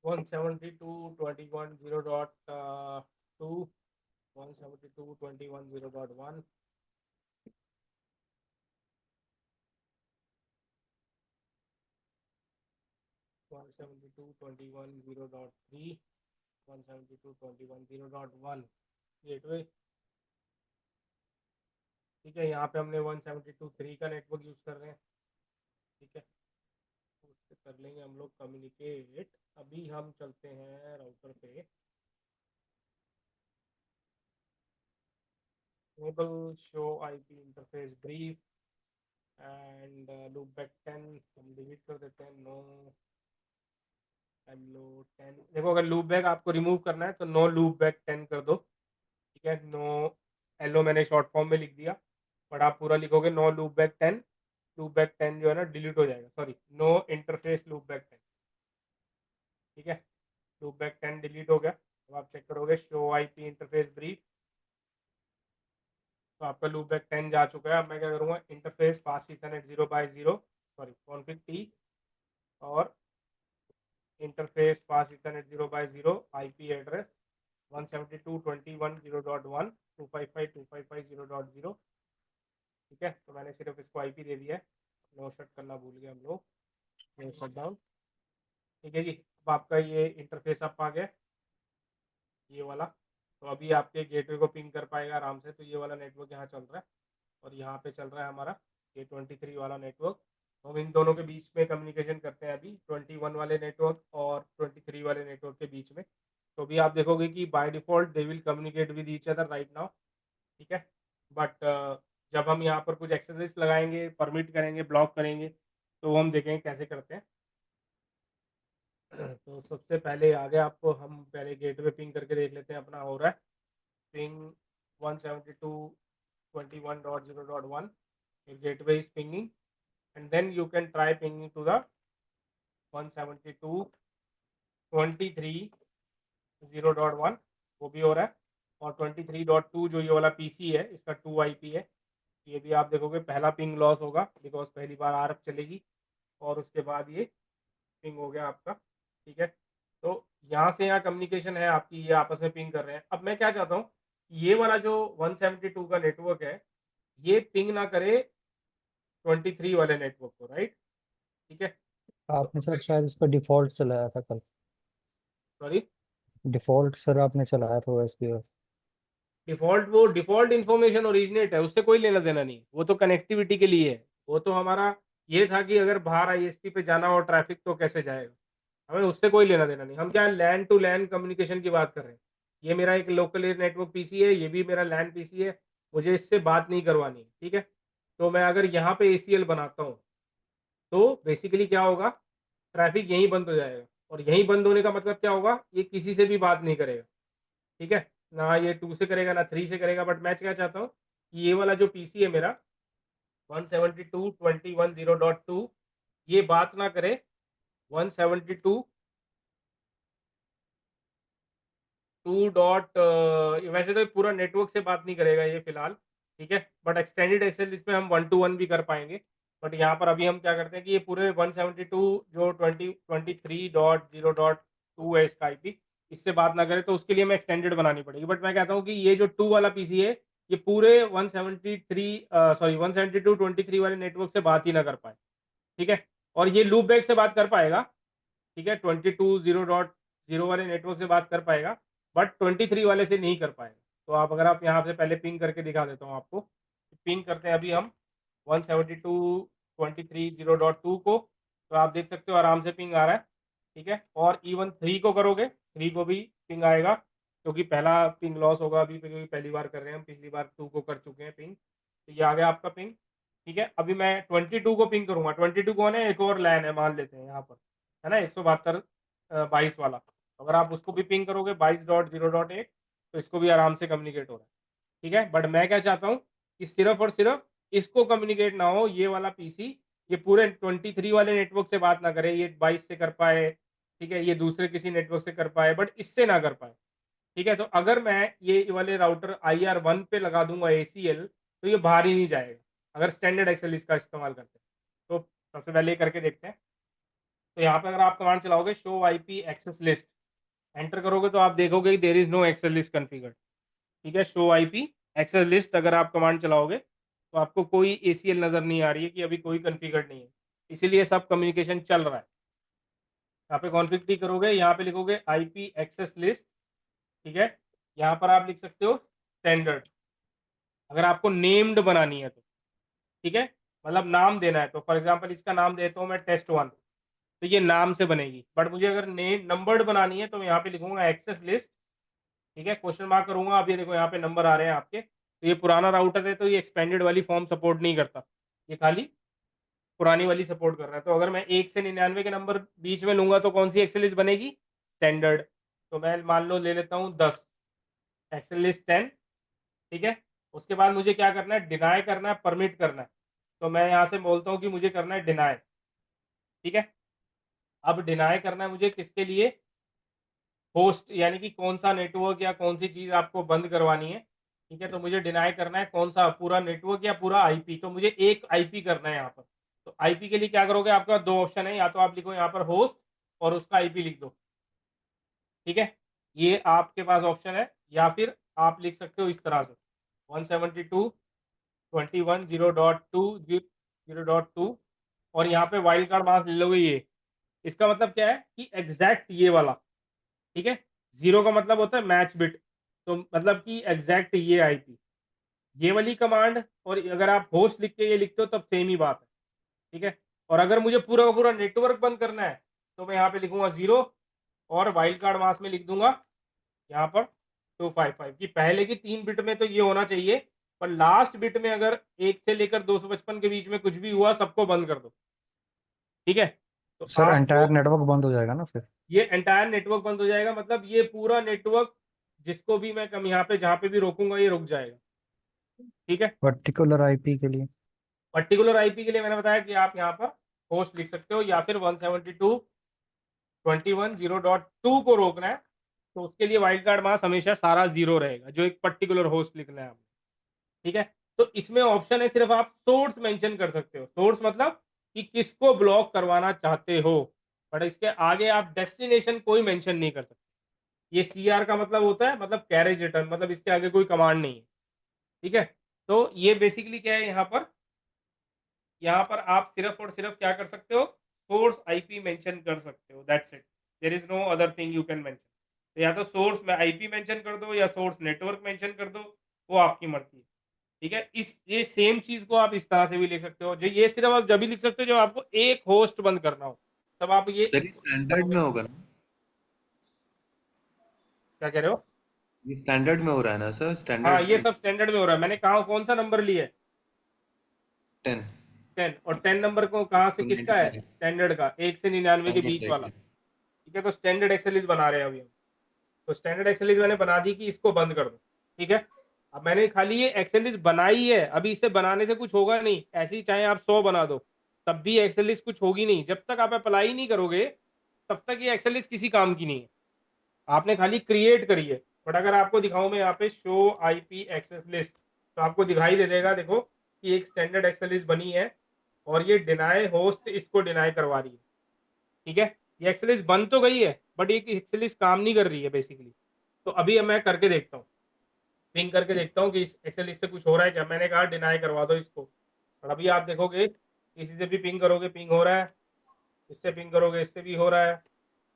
One 172.21.0.2 172.21.0.1 172.21.0.3 172.21.0.1 gateway. ठीक है, यहाँ पे हमने 172.3 का नेटवर्क यूज कर रहे हैं। ठीक है, उससे कर लेंगे हम लोग कम्युनिकेट। अभी हम चलते हैं राउटर पे, enable show IP interface brief and loop back 10 हम डिलीट कर देते हैं। नो लो 10, देखो अगर लूप बैक आपको रिमूव करना है तो नो लूप बैक 10 कर दो। ठीक है, नो एलो मैंने शॉर्ट फॉर्म में लिख दिया, बट आप पूरा लिखोगे no loop back 10। Loop back 10 जो है ना डिलीट हो जाएगा, sorry no interface loop back 10। ठीक है, लूप बैक 10 डिलीट हो गया। अब आप चेक करोगे शो IP इंटरफेस ब्रीफ, तो आपका लूप बैक 10 जा चुका है। अब मैं क्या करूँगा, interface fast Ethernet 0/0 sorry config T और इंटरफेस पास इथरनेट 0/0 IP एड्रेस 172.21.0.1 255.255.0.0। ठीक है, तो मैंने सिर्फ इसको IP दे दिया है, नो शट करना भूल गए हम लोग, नो शट डाउन। ठीक है जी, अब आपका ये इंटरफेस अप आ गया, ये वाला। तो अभी आपके गेटवे को पिंग कर पाएगा आराम से। तो ये वाला नेटवर्क यहाँ चल रहा है और यहाँ पे चल रहा है हमारा ये 23 वाला नेटवर्क। तो हम इन दोनों के बीच में कम्युनिकेशन करते हैं अभी 21 वाले नेटवर्क और 23 वाले नेटवर्क के बीच में। तो अभी आप देखोगे कि by default they will communicate with each other right now. ठीक है, बट जब हम यहाँ पर कुछ एक्सेस लगाएंगे, परमिट करेंगे, ब्लॉक करेंगे, तो वो हम देखेंगे कैसे करते हैं। तो सबसे पहले आगे आपको हम पहले गेटवे पिंग करके देख लेते हैं अपना हो रहा है। Ping 172.21.0.1, your gateway is pinging and then you can try pinging to the 172.23.0.1, वो भी हो रहा है। और 23.2 जो ये वाला PC है इसका 2 IP है, ये भी आप देखोगे पहला पिंग लॉस होगा बिकॉज पहली बार RF चलेगी और उसके बाद ये पिंग हो गया आपका। ठीक है, तो यहाँ से यहाँ कम्युनिकेशन है आपकी, ये आपस में पिंग कर रहे हैं। अब मैं क्या चाहता हूँ, ये वाला जो 172 का नेटवर्क है ये पिंग ना करे 23 वाले नेटवर्क को, राइट। ठीक है, आपने सर शायद इसका डिफॉल्ट चलाया था कल। सॉरी डिफॉल्ट सर आपने चलाया था OSPF। डिफॉल्ट, वो डिफॉल्ट इन्फॉर्मेशन ओरिजिनेट है, उससे कोई लेना देना नहीं, वो तो कनेक्टिविटी के लिए है। वो तो हमारा ये था कि अगर बाहर ISP पे जाना हो ट्रैफिक तो कैसे जाएगा। हमें उससे कोई लेना देना नहीं। हम क्या लैन टू लैन कम्युनिकेशन की बात कर रहे हैं। ये मेरा एक लोकल एयर नेटवर्क पीसी है, ये भी मेरा लैन पीसी है, मुझे इससे बात नहीं करवानी है, ठीक है। तो मैं अगर यहाँ पे एसीएल बनाता हूँ तो बेसिकली क्या होगा, ट्रैफिक यहीं बंद हो जाएगा, और यहीं बंद होने का मतलब क्या होगा, ये किसी से भी बात नहीं करेगा, ठीक है। ना ये 2 से करेगा ना 3 से करेगा। बट मैं क्या चाहता हूँ कि ये वाला जो पीसी है मेरा 172.21.0.2 ये बात ना करे 172 2 डॉट वैसे तो पूरा नेटवर्क से बात नहीं करेगा ये फिलहाल, ठीक है। बट एक्सटेंडेड एक्सेल इसमें हम 1 to 1 भी कर पाएंगे। बट यहाँ पर अभी हम क्या करते हैं कि ये पूरे 172 जो 23.0.2 है इसका आईपी, इससे बात ना करे, तो उसके लिए हमें एक्सटेंडेड बनानी पड़ेगी। बट मैं कहता हूँ कि ये जो 2 वाला पीसी है ये पूरे 172.23 वाले नेटवर्क से बात ही ना कर पाए, ठीक है। और ये लूप बैक से बात कर पाएगा, ठीक है, 22.0.0 वाले नेटवर्क से बात कर पाएगा, बट 23 वाले से नहीं कर पाएगा। तो आप अगर आप यहाँ से पहले पिंग करके दिखा देता हूँ आपको। पिंग करते हैं अभी हम 172.23.0.2 को, तो आप देख सकते हो आराम से पिंग आ रहा है, ठीक है। और इवन 3 को करोगे, 3 को भी पिंग आएगा, क्योंकि पहला पिंग लॉस होगा अभी, क्योंकि पहली बार कर रहे हैं हम, पिछली बार 2 को कर चुके हैं पिंग, तो ये आ गया आपका पिंग, ठीक है। अभी मैं 22 को पिंग करूंगा। 22 कौन है, एक और लैन है, मान लेते हैं यहाँ पर, है ना, 172.22 वाला। अगर आप उसको भी पिंग करोगे 22.0.1, तो इसको भी आराम से कम्युनिकेट हो रहा है, ठीक है। बट मैं क्या चाहता हूँ कि सिर्फ और सिर्फ इसको कम्युनिकेट ना हो, ये वाला पीसी ये पूरे 23 वाले नेटवर्क से बात ना करे, ये 22 से कर पाए, ठीक है, ये दूसरे किसी नेटवर्क से कर पाए, बट इससे ना कर पाए, ठीक है। तो अगर मैं ये वाले राउटर IR1 पे लगा दूंगा ACL, तो ये बाहर ही नहीं जाएगा अगर स्टैंडर्ड एक्सेल इसका इस्तेमाल करते हैं। तो सबसे पहले ये करके देखते हैं। तो यहाँ पे अगर आप कमांड चलाओगे show IP access list, enter करोगे तो आप देखोगे there is no access list configured, ठीक है। शो IP एक्सेस लिस्ट अगर आप कमांड चलाओगे तो आपको कोई ACL नज़र नहीं आ रही है कि अभी कोई कॉन्फ़िगर्ड नहीं है, इसीलिए सब कम्युनिकेशन चल रहा है। यहाँ पे कॉन्फ़िग टी करोगे, यहाँ पे लिखोगे IP एक्सेस लिस्ट, ठीक है। यहाँ पर आप लिख सकते हो स्टैंडर्ड, अगर आपको नेम्ड बनानी है तो, ठीक है, मतलब नाम देना है। तो फॉर एग्जांपल इसका नाम देता हूँ मैं test1, तो ये नाम से बनेगी। बट मुझे अगर नेम नंबर्ड बनानी है तो मैं यहाँ पे लिखूंगा एक्सेस लिस्ट, ठीक है, क्वेश्चन मार्क करूंगा। अब ये देखो यहाँ पे नंबर आ रहे हैं आपके, तो ये पुराना राउटर है तो ये एक्सपेंडेड वाली फॉर्म सपोर्ट नहीं करता, ये खाली पुरानी वाली सपोर्ट कर रहा है। तो अगर मैं 1 से 99 के नंबर बीच में लूंगा तो कौन सी एक्सेल लिस्ट बनेगी, स्टैंडर्ड। तो मैं मान लो ले लेता हूँ 10, एक्सेल लिस्ट 10, ठीक है। उसके बाद मुझे क्या करना है, डिनाई करना है, परमिट करना है। तो मैं यहाँ से बोलता हूँ कि मुझे करना है डिनाई, ठीक है। अब डिनाई करना है मुझे किसके लिए, होस्ट, यानी कि कौन सा नेटवर्क या कौन सी चीज़ आपको बंद करवानी है, ठीक है। तो मुझे डिनाई करना है कौन सा, पूरा नेटवर्क या पूरा आईपी। तो मुझे एक आईपी करना है यहाँ पर। तो आईपी के लिए क्या करोगे, आपका 2 ऑप्शन है, या तो आप लिखो यहाँ पर होस्ट और उसका आईपी लिख दो, ठीक है, ये आपके पास ऑप्शन है। या फिर आप लिख सकते हो इस तरह से 172.21.0.2 और यहाँ पे वाइल्ड कार्ड मास्क ले लोगे ये। इसका मतलब क्या है कि एग्जैक्ट ये वाला, ठीक है, 0 का मतलब होता है मैच बिट, तो मतलब कि एग्जैक्ट ये आईपी, ये वाली कमांड। और अगर आप होस्ट लिख के ये लिखते हो तब सेम ही बात है, ठीक है। और अगर मुझे पूरा का पूरा नेटवर्क बंद करना है तो मैं यहाँ पे लिखूंगा 0 और वाइल्ड कार्ड मास्क में लिख दूंगा यहाँ पर 255 की पहले की 3 बिट में तो ये होना चाहिए, पर लास्ट बिट में अगर 1 से लेकर 255 के बीच में कुछ भी हुआ सबको बंद कर दो, ठीक है। तो सर आपको एंटायर नेटवर्क बंद हो जाएगा ना फिर? ये एंटायर नेटवर्क बंद हो जाएगा, मतलब ये पूरा नेटवर्क जिसको भी मैं कम यहाँ पे जहाँ पे भी रोकूंगा ये रुक जाएगा, ठीक है। पर्टिकुलर आईपी के लिए? पर्टिकुलर आईपी के लिए मैंने बताया कि आप यहाँ पर होस्ट लिख सकते हो, या फिर 172.21.0.2 को रोकना है तो उसके लिए वाइल्ड कार्ड मास्क हमेशा सारा 0 रहेगा, जो एक पर्टिकुलर होस्ट लिखना है आपको, ठीक है। तो इसमें ऑप्शन है सिर्फ आप सोर्स मेंशन कर सकते हो, सोर्स मतलब कि किसको ब्लॉक करवाना चाहते हो, बट इसके आगे आप डेस्टिनेशन कोई मेंशन नहीं कर सकते। ये CR का मतलब होता है, मतलब कैरेज रिटर्न, मतलब इसके आगे कोई कमांड नहीं है, ठीक है। तो ये बेसिकली क्या है, यहाँ पर आप सिर्फ और सिर्फ क्या कर सकते हो, सोर्स आईपी मेंशन कर सकते हो, that's it, there is no other thing you can mention. तो या तो सोर्स में आईपी मेंशन कर दो या सोर्स नेटवर्क मेंशन कर दो, वो आपकी मर्जी है, ठीक है। इस ये सेम चीज को आप इस तरह से भी लिख सकते हो, जो ये सिर्फ आप जब भी लिख सकते हो जब आपको एक होस्ट बंद करना हो, तब आप ये सर ये स्टैंडर्ड में होगा ना? क्या कह रहे हो? ये स्टैंडर्ड में हो रहा है ना सर? हाँ, स्टैंडर्ड ये सब स्टैंडर्ड में हो रहा है। मैंने कहा कौन सा नंबर लिया है? 10 10। और 10 नंबर को कहाँ से, to किसका है? 95 स्टैंडर्ड का, 1 से 99 के बीच वाला। 195। ठीक है, तो स्टैंडर्ड एक्सेल बना रहे हैं अभी हम। तो स्टैंडर्ड एक्सेल मैंने बना दी कि इसको बंद कर दो। ठीक है, अब मैंने खाली ये एक्सेल बनाई है, अभी इसे बनाने से कुछ होगा नहीं। ऐसे ही चाहे आप 100 बना दो तब भी एक्सेल कुछ होगी नहीं। जब तक आप अप्लाई नहीं करोगे तब तक ये एक्सेल किसी काम की नहीं है। आपने खाली क्रिएट करी है। बट अगर आपको दिखाऊं मैं यहाँ पे शो आईपी एक्सेस लिस्ट, तो आपको दिखाई दे देगा, देखो कि एक स्टैंडर्ड एक्सेल लिस्ट बनी है और ये डिनाई होस्ट इसको डिनाई करवा रही है। ठीक है, ये एक्सेल लिस्ट बन तो गई है बट ये एक्सेल लिस्ट काम नहीं कर रही है बेसिकली। तो अभी मैं करके देखता हूँ, पिंग करके देखता हूँ कि इस एक्सेल लिस्ट से कुछ हो रहा है क्या। मैंने कहा डिनाई करवा दो इसको, और अभी आप देखोगे किसी से भी पिंग करोगे पिंग हो रहा है, इससे पिंग करोगे इससे भी हो रहा है,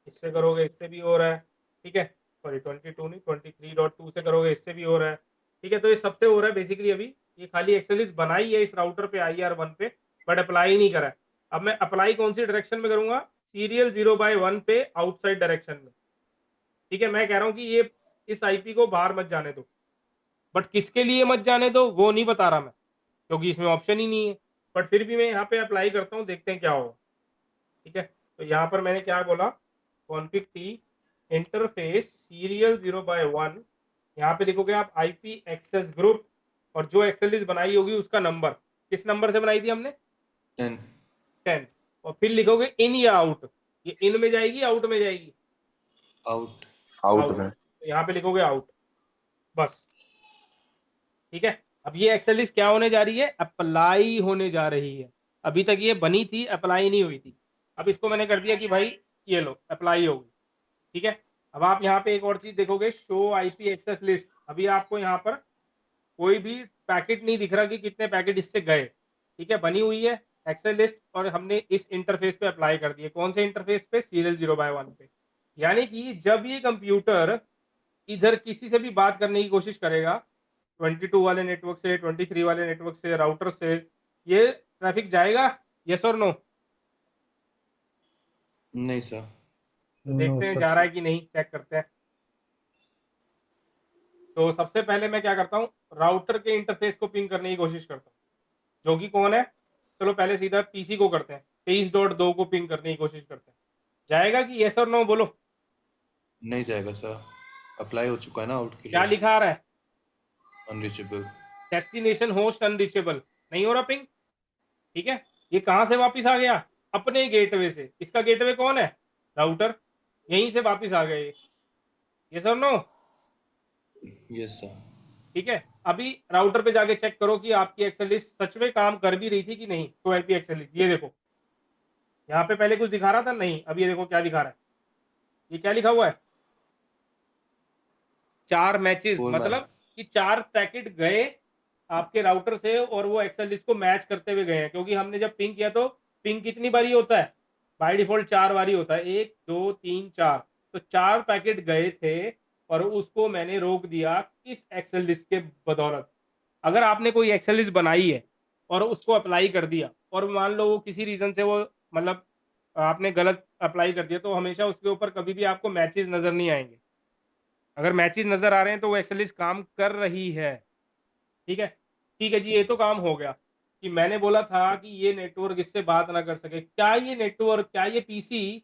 इससे करोगे इससे भी हो रहा है। ठीक है, सॉरी 22 नहीं 23.2 से करोगे इससे भी हो रहा है। ठीक है, तो ये सबसे हो रहा है बेसिकली। अभी ये खाली एक्सेल लिस्ट बनाई है इस राउटर पे IR1 पे, बट अप्लाई नहीं करा है। अब मैं अप्लाई कौन सी डायरेक्शन में करूंगा? सीरियल 0/1 पे आउटसाइड डायरेक्शन में। ठीक है, मैं कह रहा हूँ कि ये इस IP को बाहर मत जाने दो, बट किसके लिए मत जाने दो वो नहीं बता रहा मैं, क्योंकि इसमें ऑप्शन ही नहीं है। बट फिर भी मैं यहाँ पे अप्लाई करता हूँ, देखते हैं क्या होगा। ठीक है, तो यहाँ पर मैंने क्या बोला, कॉन्फिग टी इंटरफेस सीरियल 0/1, यहाँ पे लिखोगे आप IP एक्सेस ग्रुप, और जो एक्सेल लिस्ट बनाई होगी उसका नंबर, किस नंबर से बनाई थी हमने? 10 10। और फिर लिखोगे इन या आउट, ये इन में जाएगी आउट में जाएगी? आउट। Out out. में। तो यहाँ पे लिखोगे आउट, बस। ठीक है, अब ये एक्सेल लिस्ट क्या होने जा रही है? अप्लाई होने जा रही है। अभी तक ये बनी थी, अप्लाई नहीं हुई थी। अब इसको मैंने कर दिया कि भाई ये लो अप्लाई होगी। ठीक है, अब आप यहाँ पे एक और चीज देखोगे, शो IP एक्सेस लिस्ट। अभी आपको यहाँ पर कोई भी पैकेट नहीं दिख रहा कि कितने पैकेट इससे गए। ठीक है, बनी हुई है एक्सेल लिस्ट और हमने इस इंटरफेस पे अप्लाई कर दिए। कौन से इंटरफेस पे? सीरियल 0/1 पे। यानी कि जब ये कंप्यूटर इधर किसी से भी बात करने की कोशिश करेगा, 22 वाले नेटवर्क से, 23 वाले नेटवर्क से, राउटर से, ये ट्रैफिक जाएगा? यस और नो? नहीं सर। नो देखते हैं सर। जा रहा है कि नहीं, चेक करते हैं। तो सबसे पहले मैं क्या करता हूँ, राउटर के इंटरफेस को पिंग करने की कोशिश करता हूँ, जो कि कौन है? चलो पहले सीधा PC को करते हैं, 23.2 को पिंग करने की कोशिश करते हैं। जाएगा कि यस और नो बोलो? नहीं जाएगा सर, अप्लाई हो चुका है ना आउट के क्या लिए। लिखा आ रहा है? अनरीचेबल। डेस्टिनेशन होस्ट अनरीचेबल, नहीं हो रहा पिंग। ठीक है, ये कहां से वापस आ गया? अपने गेटवे से। इसका गेटवे कौन है? राउटर। यहीं से वापस आ गए। यस और नो? Yes sir. ठीक है, अभी राउटर पे जाके चेक करो कि आपकी एक्सेल लिस्ट सच में काम कर भी रही थी कि नहीं। तो IP एक्सेल लिस्ट ये देखो, यहाँ पे पहले कुछ दिखा रहा था नहीं, अब ये देखो क्या दिखा रहा है। ये क्या लिखा हुआ है? 4 मैचेस, 4 मैच। मतलब कि 4 पैकेट गए आपके राउटर से और वो एक्सेल लिस्ट को मैच करते हुए गए हैं। क्योंकि हमने जब पिंग किया तो पिंग कितनी बारी होता है? बाय डिफॉल्ट 4 बारी होता है, 1 2 3 4। तो 4 पैकेट गए थे और उसको मैंने रोक दिया इस एक्सेल लिस्ट के बदौलत। अगर आपने कोई एक्सेल लिस्ट बनाई है और उसको अप्लाई कर दिया और मान लो वो किसी रीजन से वो, मतलब आपने गलत अप्लाई कर दिया, तो हमेशा उसके ऊपर कभी भी आपको मैचेस नजर नहीं आएंगे। अगर मैचेस नजर आ रहे हैं तो वो एक्सेल लिस्ट काम कर रही है। ठीक है, ठीक है जी, ये तो काम हो गया कि मैंने बोला था कि ये नेटवर्क इससे बात ना कर सके। क्या ये नेटवर्क, क्या ये PC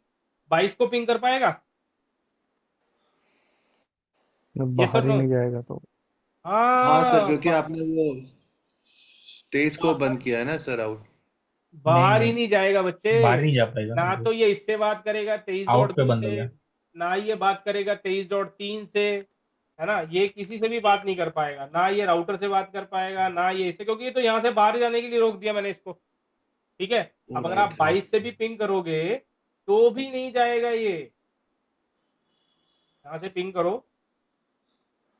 22 को पिंग कर पाएगा? यस और बाहर ही नो? नहीं जाएगा तो। हाँ सर, हाँ, क्योंकि आपने वो स्टेज को बंद किया है ना सर आउट। नहीं बाहर ही नहीं, नहीं जाएगा बच्चे। बाहर नहीं जा पाएगा ना वो, तो ये इससे बात करेगा आउट पे 23.2 बंद हो से, गया। ना ये बात करेगा 23.3 से, है ना। ये किसी से भी बात नहीं कर पाएगा, ना ये राउटर से बात कर पाएगा, ना ये इससे, क्योंकि ये तो यहाँ से बाहर जाने के लिए रोक दिया मैंने इसको। ठीक है, अब अगर आप राइट 22 से भी पिंग करोगे तो भी नहीं जाएगा ये। यहाँ से पिंग करो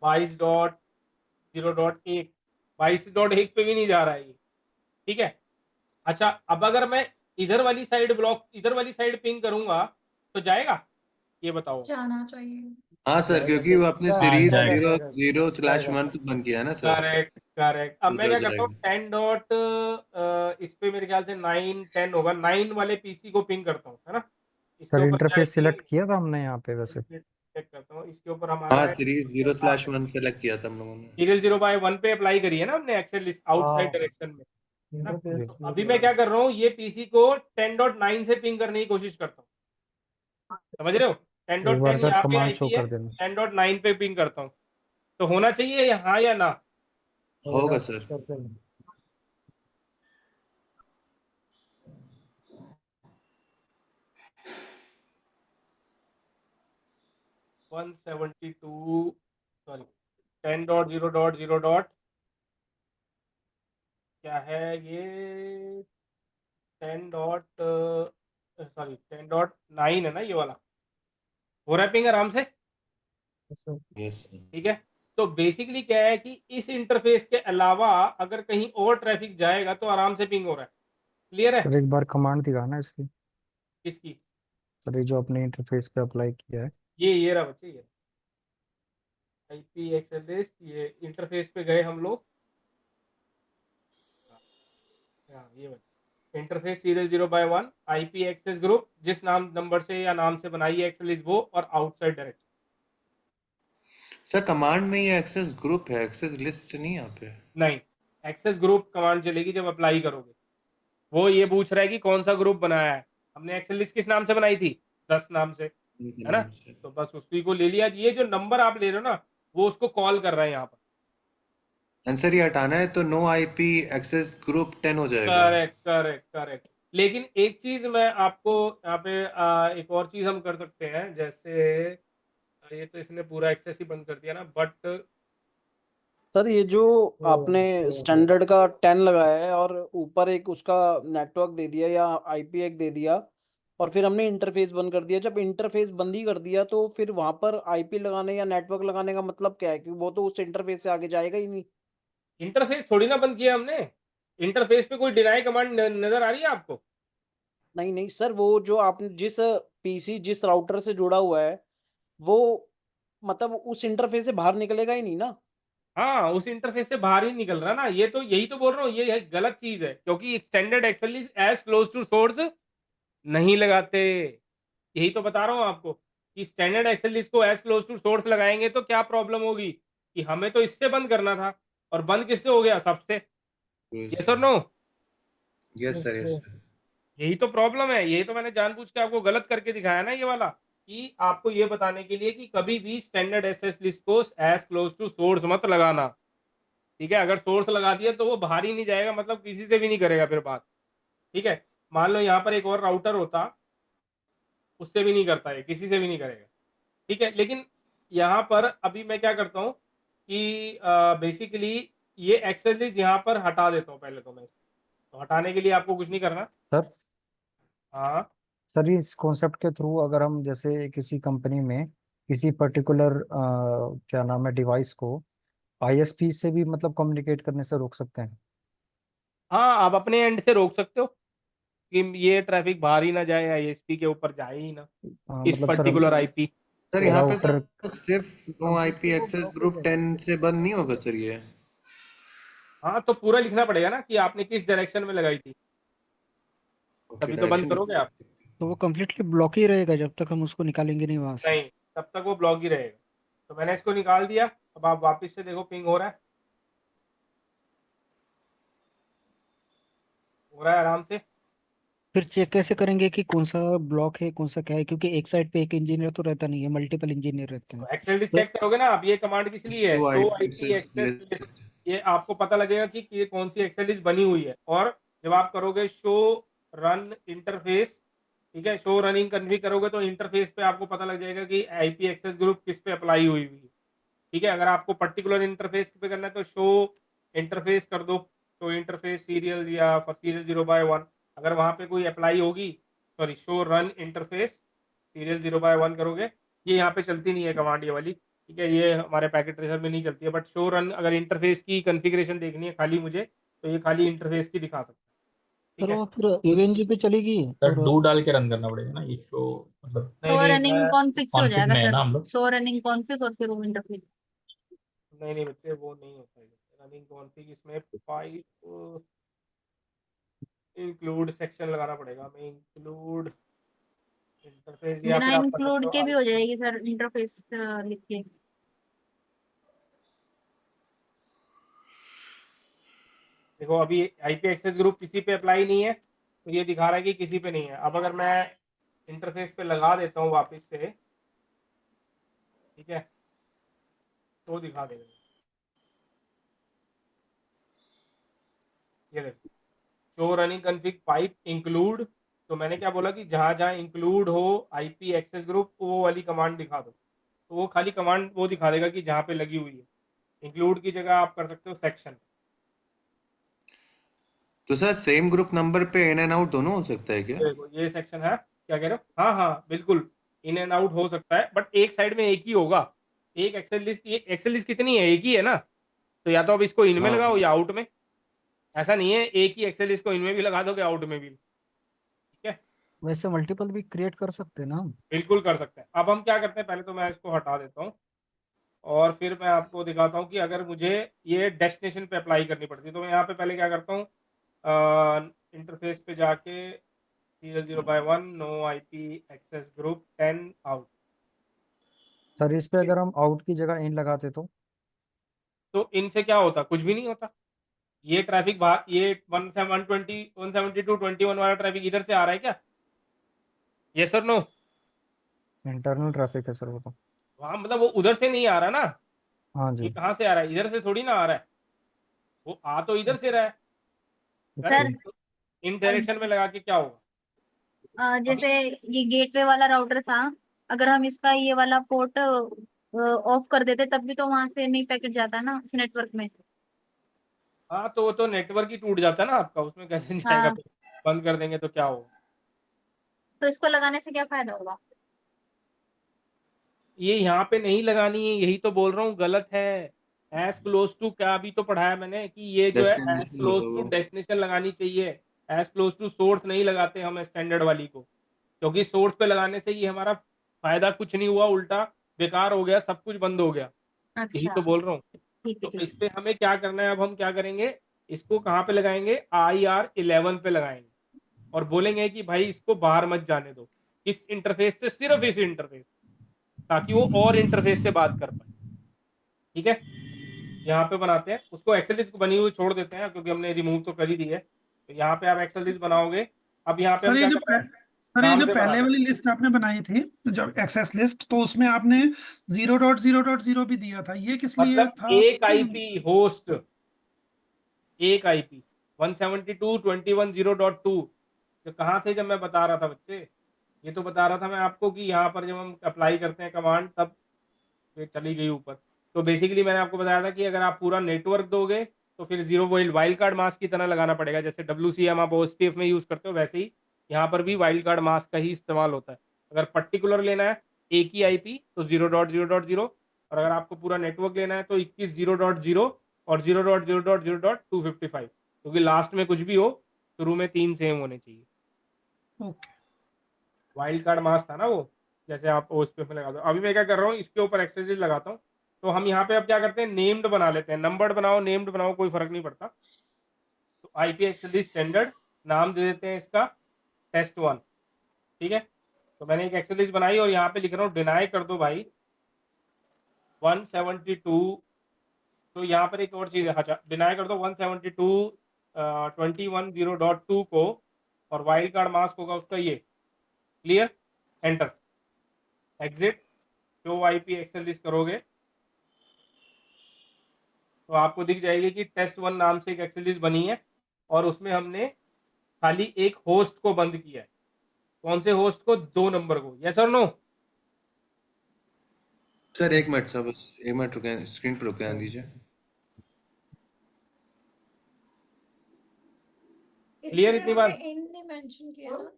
22.0.1, 22.1 पे भी नहीं जा रहा है ये। ठीक है, अच्छा अब अगर मैं इधर वाली साइड ब्लॉक, इधर वाली साइड पिंग करूंगा तो जाएगा? ये बताओ। जाना चाहिए। हाँ सर, जाएगा क्योंकि सर। वो आपने हाँ सीरीज जाएगा। 0/1 तो बंद किया है ना सर। Correct correct. अब मैं उधर क्या करता हूँ, जाएगा। 10 डॉट इस पे मेरे ख्याल से 9 10 होगा, 9 वाले PC को पिंग करता हूँ, है ना। इसके सर ऊपर इंटरफेस जाएंगे, सिलेक्ट किया था हमने यहाँ पे वैसे। चेक करता हूँ, इसके ऊपर हमारा हाँ है सीरीज 0/1 सेलेक्ट किया था हम लोगों ने। सीरियल 0/1 पे अप्लाई करी है ना हमने एक्सेल लिस्ट आउटसाइड डायरेक्शन में, है ना? तो अभी मैं क्या कर रहा हूँ, ये पीसी को 10.9 से पिंग करने की कोशिश करता हूँ, समझ रहे हो? तो एक बार 10.10 सर यहाँ पे कमांड शो आईपी है, कर देना। 10.9 पे पिंग करता हूँ, तो होना चाहिए हाँ या ना? होगा सर। 172 सॉरी 10.0.0 क्या है ये, 10.9 है ना ये वाला, हो रहा है पिंग आराम से, यस सर। ठीक है? तो बेसिकली क्या है कि इस इंटरफेस के अलावा अगर कहीं और ट्रैफिक जाएगा तो आराम से पिंग हो रहा है, क्लियर है? सर एक बार कमांड दिखाना इसकी। किसकी? सर ये जो अपने इंटरफेस पे अप्लाई किया है। ये रहा बच्चे, ये आईपी एक्सेस लिस्ट, ये इंटरफेस पे गए हम लोग, हाँ ये बच्चे interface serial 0/1 IP access group, जिस नाम नंबर से या नाम से बनाई है एक्सेल लिस्ट वो, और आउटसाइड डायरेक्ट। सर कमांड में ये एक्सेस ग्रुप है, एक्सेस लिस्ट नहीं यहाँ पे। नहीं, एक्सेस ग्रुप कमांड चलेगी जब अप्लाई करोगे। वो ये पूछ रहा है कि कौन सा ग्रुप बनाया है, हमने एक्सेल लिस्ट किस नाम से बनाई थी, 10 नाम से, उनके है ना? नाम से। तो बस उसी को ले लिया, ये जो नंबर आप ले रहे हो ना वो उसको कॉल कर रहा है यहाँ पर। आंसर ये हटाना है तो नो आईपी एक्सेस ग्रुप 10 हो जाएगा। Correct correct correct. लेकिन एक चीज मैं आपको यहाँ पे एक और चीज हम कर सकते हैं, जैसे ये तो इसने पूरा एक्सेस ही बंद कर दिया ना, बट सर ये जो आपने स्टैंडर्ड का 10 लगाया है और ऊपर एक उसका नेटवर्क दे दिया या आईपी एक दे दिया और फिर हमने इंटरफेस बंद कर दिया, जब इंटरफेस बंद ही कर दिया तो फिर वहां पर आईपी लगाने या नेटवर्क लगाने का मतलब क्या है? कि वो तो उस इंटरफेस से आगे जाएगा ही नहीं। इंटरफेस थोड़ी ना बंद किया हमने, इंटरफेस पे कोई डिनाई कमांड नजर आ रही है आपको? नहीं नहीं सर, वो जो आपने जिस पीसी जिस राउटर से जुड़ा हुआ है वो मतलब उस इंटरफेस से बाहर निकलेगा ही नहीं ना। हाँ, उस इंटरफेस से बाहर ही निकल रहा ना, ये तो यही तो बोल रहा हूँ, ये गलत चीज है, क्योंकि standard ACL is as close to source नहीं लगाते। यही तो बता रहा हूँ आपको कि स्टैंडर्ड एक्सेल लिस्ट को एज क्लोज टू सोर्स लगाएंगे तो क्या प्रॉब्लम होगी, कि हमें तो इससे बंद करना था, और बंद किससे हो गया, सबसे। यस और no? Yes sir yes sir. यही तो प्रॉब्लम है, यही तो मैंने जानबूझ के आपको गलत करके दिखाया ना ये वाला, कि आपको ये बताने के लिए कि कभी भी स्टैंडर्ड एक्सेस लिस्ट को एज क्लोज टू सोर्स मत लगाना, ठीक है? अगर सोर्स लगा दिया तो वो बाहर ही नहीं जाएगा, मतलब किसी से भी नहीं करेगा फिर बात, ठीक है? मान लो यहाँ पर एक और राउटर होता, उससे भी नहीं करता है, किसी से भी नहीं करेगा, ठीक है? लेकिन यहाँ पर अभी मैं क्या करता हूँ कि बेसिकली ये एक्सेल लिस्ट यहाँ पर हटा देता हूँ पहले, तो मैं तो हटाने के लिए आपको कुछ नहीं करना। सर हाँ सर इस कॉन्सेप्ट के थ्रू अगर हम जैसे किसी कंपनी में किसी पर्टिकुलर क्या नाम है डिवाइस को आईएसपी से भी मतलब कम्युनिकेट करने से रोक सकते हैं। हाँ, आप अपने एंड से रोक सकते हो कि ये ट्रैफिक बाहर ही ना जाए, आईएसपी के ऊपर जाए ही ना, इस मतलब सर पर्टिकुलर आईपी। सर यहाँ पे राउटर सर सिर्फ नो आईपी एक्सेस ग्रुप 10 से बंद नहीं होगा सर ये। हाँ, तो पूरा लिखना पड़ेगा ना कि आपने किस डायरेक्शन में लगाई थी, ओके तभी तो बंद डायरेक्शन। करोगे आप। तो वो कम्प्लीटली ब्लॉक ही रहेगा जब तक हम उसको निकालेंगे नहीं वहां से। नहीं, तब तक वो ब्लॉक ही रहेगा। तो मैंने इसको निकाल दिया, अब आप वापस से देखो पिंग हो रहा है आराम से। फिर चेक कैसे करेंगे कि कौन सा ब्लॉक है कौन सा क्या है, क्योंकि एक साइड पे एक इंजीनियर तो रहता नहीं है, मल्टीपल इंजीनियर रहते हैं। तो एक्सेल लिस्ट तो चेक करोगे ना आप, ये कमांड किस लिए है, show show IP IP access access list, list. ये आपको पता लगेगा कि ये कौन सी एक्सेल लिस्ट बनी हुई है। और जब आप करोगे शो रन इंटरफेस, ठीक है, शो रनिंग कन्फिग करोगे तो इंटरफेस पे आपको पता लग जाएगा कि आईपी एक्सेस ग्रुप किस पे अप्लाई हुई है, ठीक है? अगर आपको पर्टिकुलर इंटरफेस पे करना है तो शो इंटरफेस कर दो, शो इंटरफेस सीरियल या फॉर सीरियल 0/1, अगर वहां पे कोई अप्लाई होगी, sorry show run interface serial 0/1 करोगे, ये यहाँ पे चलती नहीं है कमांड ये वाली, ठीक है? ये हमारे पैकेट ट्रेसर में नहीं चलती है, बट शो रन अगर इंटरफेस की कॉन्फ़िगरेशन देखनी है खाली मुझे, तो ये खाली इंटरफेस की दिखा सकता है, ठीक सर है? वो फिर ईवेंजी पे चलेगी सर और डू डाल के रन करना पड़ेगा ना ये शो, मतलब नहीं शो नहीं रनिंग मैं कॉन्फिग से हो कॉन्फिग जाएगा में है सर, ना हम लोग। शो रनिंग कॉन्फिग और फिर वो इंटरफेस। नहीं नहीं बच्चे, वो नहीं होता है रनिंग कॉन्फ़िग, इसमें पाइप इंक्लूड सेक्शन लगाना पड़ेगा, हमें इंक्लूड इंटरफेस या बिना फिर आप कर इंक्लूड सकते के भी हो हो जाएगी सर, इंटरफेस लिख के। देखो अभी आईपी एक्सेस ग्रुप किसी पे अप्लाई नहीं है, तो ये दिखा रहा है कि किसी पे नहीं है। अब अगर मैं इंटरफेस पे लगा देता हूँ वापस से, ठीक है, तो दिखा देगा। ये देखो, show running config pipe include, तो मैंने क्या बोला कि जहाँ जहाँ इंक्लूड हो आईपी एक्सेस ग्रुप, वो वाली कमांड दिखा दो, तो वो खाली कमांड वो दिखा देगा कि जहाँ पे लगी हुई है। इंक्लूड की जगह आप कर सकते हो सेक्शन। तो सर सेम ग्रुप नंबर पे इन एंड आउट दोनों हो सकता है क्या? देखो ये सेक्शन है, क्या कह रहे हो? हाँ हाँ बिल्कुल, इन एंड आउट हो सकता है, बट एक साइड में एक ही होगा। एक एक्सेल लिस्ट, ये एक्सेल लिस्ट कितनी है? एक ही है ना, तो या तो अब इसको इन में हाँ लगाओ या आउट में। ऐसा नहीं है एक ही एक्सेल लिस्ट को इन में भी लगा दोगे आउट में भी, ठीक है, वैसे मल्टीपल भी क्रिएट कर सकते हैं ना हम? बिल्कुल कर सकते हैं। अब हम क्या करते हैं, पहले तो मैं इसको हटा देता हूँ और फिर मैं आपको दिखाता हूँ कि अगर मुझे ये डेस्टिनेशन पे अप्लाई करनी पड़ती है, तो मैं यहाँ पे पहले क्या करता हूँ, इंटरफेस पे जाके serial 0/1 no IP access group 10 out. Sir इस पे अगर हम आउट की जगह इन लगाते तो इनसे क्या होता? कुछ भी नहीं होता। ये ट्रैफिक बाहर, ये 120 172 21 वाला ट्रैफिक इधर से आ रहा है क्या? यस और नो? इंटरनल ट्रैफिक है सर वो तो। वहां मतलब वो उधर से नहीं आ रहा ना, हाँ ये जी। कहाँ से आ रहा है? इधर से थोड़ी ना आ रहा है, वो आ तो इधर से रहा है। सर करेक्ट, इन डायरेक्शन में लगा के क्या होगा? अभी जैसे ये गेटवे वाला राउटर था, अगर हम इसका ये वाला पोर्ट ऑफ कर देते तब भी तो वहां से नहीं पैकेट जाता ना उस नेटवर्क में। हाँ, तो वो तो नेटवर्क ही टूट जाता ना आपका, उसमें कैसे जाएगा हाँ, फिर? बंद कर देंगे तो क्या होगा? तो इसको लगाने से क्या फायदा होगा? ये यहाँ पे नहीं लगानी है, यही तो बोल रहा हूँ, गलत है। एज क्लोज टू, क्या अभी तो पढ़ाया मैंने कि ये जो है एज डेस्टिनेशन क्लोज होगा टू वो। डेस्टिनेशन लगानी चाहिए। एज क्लोज टू सोर्स नहीं लगाते हम स्टैंडर्ड वाली को, क्योंकि सोर्स पे लगाने से ये हमारा फायदा कुछ नहीं हुआ, उल्टा बेकार हो गया, सब कुछ बंद हो गया। यही अच्छा, तो बोल रहा हूँ। ठीक है तो ठीक इस है। पे हमें क्या करना है, अब हम क्या करेंगे, इसको कहाँ पे लगाएंगे? IR11 पे लगाएंगे और बोलेंगे कि भाई इसको बाहर मत जाने दो, इस इंटरफेस से, सिर्फ इस इंटरफेस, ताकि वो और इंटरफेस से बात कर पाए। ठीक है, यहाँ पे बनाते हैं उसको, एक्सेल लिस्ट बनी हुई छोड़ देते हैं क्योंकि हमने रिमूव तो कर ही दी है। तो यहाँ पे आप एक्सेल लिस्ट बनाओगे। अब यहाँ पे हम सर ये क्या जो कर रहे हैं, सर ये नाम जो से पहले बनाना है। वाली लिस्ट आपने बनाई थी, जब एक्सेस लिस्ट, तो उसमें आपने 0.0.0 भी दिया था, ये किस लिए मतलब था? एक आईपी होस्ट, एक आईपी 172.21.0.2। तो कहाँ थे जब मैं बता रहा था बच्चे? ये तो बता रहा था मैं आपको कि यहाँ पर जब हम अप्लाई करते हैं कमांड, तब ये चली गई ऊपर। तो बेसिकली मैंने आपको बताया था कि अगर आप पूरा नेटवर्क दोगे तो फिर जीरो वाइल्ड कार्ड मास्क की तरह लगाना पड़ेगा। जैसे WCM आप OSPF में यूज़ करते हो, वैसे ही यहाँ पर भी वाइल्ड कार्ड मास्क का ही इस्तेमाल होता है। अगर पर्टिकुलर लेना है एक ही आईपी तो 0.0.0, और अगर आपको पूरा नेटवर्क लेना है तो 21.0.0 और 0.0.0.255, क्योंकि लास्ट में कुछ भी हो, शुरू में 3 सेम होने चाहिए। ओके। वाइल्ड कार्ड मास्क था ना वो, जैसे आप OSPF में लगा दो। अभी मैं क्या कर रहा हूँ, इसके ऊपर एक्सेस लगाता हूँ। तो हम यहाँ पे अब क्या करते हैं, नेम्ड बना लेते हैं। नंबर्ड बनाओ, नेम्ड बनाओ, कोई फर्क नहीं पड़ता। तो आईपी एक्सेस स्टैंडर्ड नाम दे देते हैं इसका test1। ठीक है, तो मैंने एक एक्सेल लिस्ट बनाई और यहाँ पे लिख रहा हूँ डिनाई कर दो भाई 172। तो यहाँ पर एक और चीज है, अच्छा, डिनाई कर दो 172.21.0.2 को, और वाइल्ड कार्ड मास्क होगा उसका ये। क्लियर, एंटर, एग्जिट, जो आईपी एक्सेल लिस्ट करोगे तो आपको दिख जाएगी कि test1 नाम से एक एक्सेल लिस्ट बनी है और उसमें हमने खाली एक होस्ट को बंद किया है। कौन से होस्ट को? 2 नंबर को। यस और नो? सर एक मिनट सर, बस एक मिनट रुके, स्क्रीन पर रुके आने दीजिए। क्लियर इसमें इतनी हमने बात? इन नहीं मेंशन किया ना।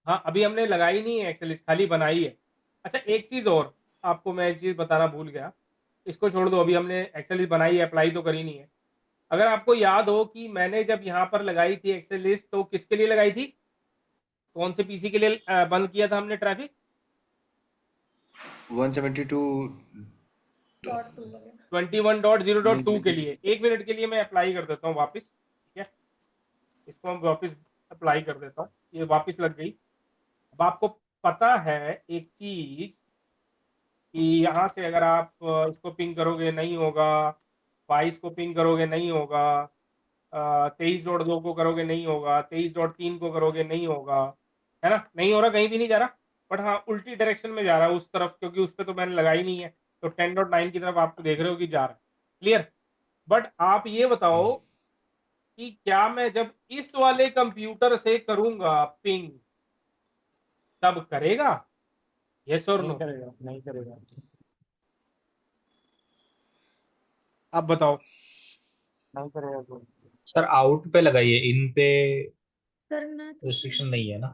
हाँ, अभी हमने लगाई नहीं है एक्सेल लिस्ट, खाली बनाई है। अच्छा, एक चीज और आपको मैं एक चीज बताना भूल गया, इसको छोड़ दो, अभी हमने एक्सेल लिस्ट बनाई है, अप्लाई तो करी नहीं है। अगर आपको याद हो कि मैंने जब यहाँ पर लगाई थी एक्सेल लिस्ट, तो किसके लिए लगाई थी? कौन से पीसी के लिए बंद किया था हमने ट्रैफिक? 172 .2 वगैरह। 21.0.2 के नहीं, लिए। 1 मिनट के लिए मैं अप्लाई कर देता हूँ वापस, ठीक है, इसको हम वापस अप्लाई कर देता हूँ, ये वापस लग गई। अब आपको पता है एक चीज कि यहाँ से अगर आप इसको पिंग करोगे नहीं होगा, 22 को पिंग करोगे नहीं होगा, 23.2 को करोगे नहीं होगा, 23.3 को करोगे नहीं होगा, है ना, नहीं हो रहा, कहीं भी नहीं जा रहा। बट हाँ उल्टी डायरेक्शन में जा रहा है उस तरफ, क्योंकि उस पर तो मैंने लगाई नहीं है, तो 10.9 की तरफ आपको देख रहे हो कि जा रहा है। क्लियर। बट आप ये बताओ कि क्या मैं जब इस वाले कंप्यूटर से करूंगा पिंग तब करेगा? यस और नो? करेगा, नहीं करेगा। आप बताओ। नहीं करेगा तो सर आउट पे लगाइए, इन पे करना तो रिस्ट्रिक्शन नहीं है ना,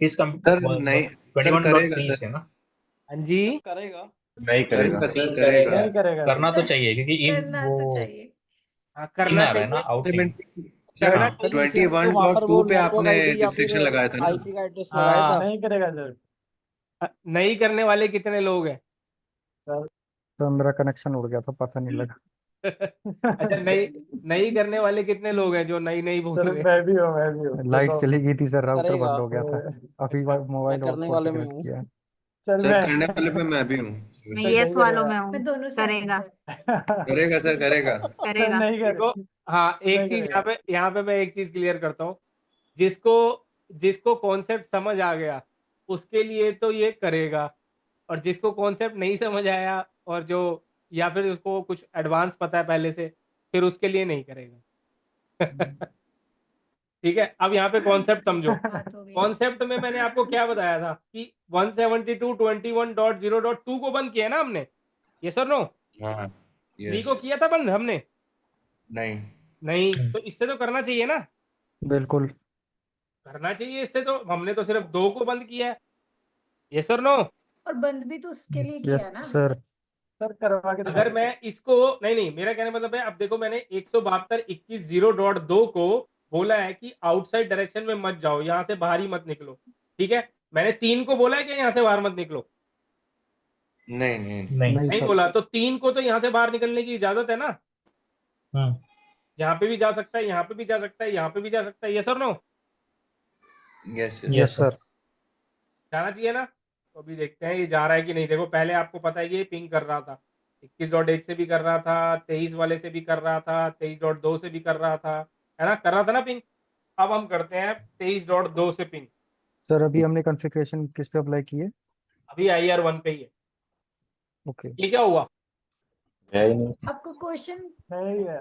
किस सर नहीं, सर 21.3 करेगा से ना? हाँ जी, करेगा। नहीं करेगा। करेगा सर, नहीं करेगा। नहीं करेगा करना तो चाहिए, क्योंकि इन करना वो तो चाहिए। हाँ इन करना आ रहा है ना चाहिए, आउटिंग। करना हाँ सर चाहिए। इसी में तो वहां पर वो 21.2 पे नेटवर्क आपने आईडी या फिर रिस्ट्रिक्शन लगाया था ना। आईपी का एड्रेस लगाया था। हाँ, नहीं करेगा सर। नहीं करने वाले कितने लोग हैं? तो मेरा कनेक्शन उड़ गया था, पता नहीं लगा। अच्छा, नहीं नहीं करने वाले कितने लोग हैं जो नहीं नहीं बोल सर रहे? मैं भी हूँ लाइट देखो। चली गई थी सर, राउटर करेगा। बंद हो गया था। अभी मैं मोबाइल करने हॉटस्पॉट वाले से में कनेक्ट हूँ। किया है। सर सर मैं करने वाले में मैं भी हूँ। मैं सर यस नहीं वालों करेगा। में हूँ, मैं दोनों साइड हूँ करेगा सर। करेगा सर, करेगा। सर करेगा। नहीं देखो, करेगा। हाँ एक नहीं चीज करेगा। यहाँ पे मैं एक चीज क्लियर करता हूँ। जिसको जिसको कॉन्सेप्ट समझ आ गया उसके लिए तो ये करेगा, और जिसको कॉन्सेप्ट नहीं समझ आया और जो, या फिर उसको कुछ एडवांस पता है पहले से, फिर उसके लिए नहीं करेगा। ठीक है, अब यहाँ पे कॉन्सेप्ट समझो। बात हो गई। कॉन्सेप्ट में मैंने आपको क्या बताया था कि 172.21.0.2 को बंद किया ना हमने, ये सर नो? हाँ, 3 यस। को किया था बंद हमने? नहीं, नहीं, तो इससे तो करना चाहिए ना, बिल्कुल। करना चाहिए इससे, तो हमने तो सिर्फ 2 को बंद किया है। ये सर नो? और बंद भी तो उसके लिए यस किया ना। सर। सर करवा के अगर मैं इसको, नहीं नहीं, मेरा कहने का मतलब है, अब देखो मैंने 172.21.0.2 को बोला है कि आउटसाइड डायरेक्शन में मत जाओ, यहां से बाहर ही मत निकलो। ठीक है, मैंने 3 को बोला है कि यहां से बाहर मत निकलो? नहीं, नहीं। नहीं नहीं सर। बोला, तो 3 को तो यहां से बाहर निकलने की इजाजत है ना, यहाँ पे भी जा सकता है, यहाँ पे भी जा सकता है, यहाँ पे भी जा सकता है। ये sir no? Yes, yes yes. Sir. जाना चाहिए ना। तो अभी देखते हैं ये जा रहा है कि नहीं। देखो पहले आपको पता है कि ये पिंग कर रहा था, 21.1 से भी कर रहा था, 23 वाले से भी कर रहा था, 23.2 से भी कर रहा था, है ना, कर रहा था ना पिंग। अब हम करते हैं 23.2 से पिंग। सर अभी हमने कॉन्फ़िगरेशन किस पे अप्लाई की है? अभी IR1 पे ही है। ओके। ये क्या हुआ? है ही नहीं। आपको क्वेश्चन नहीं है।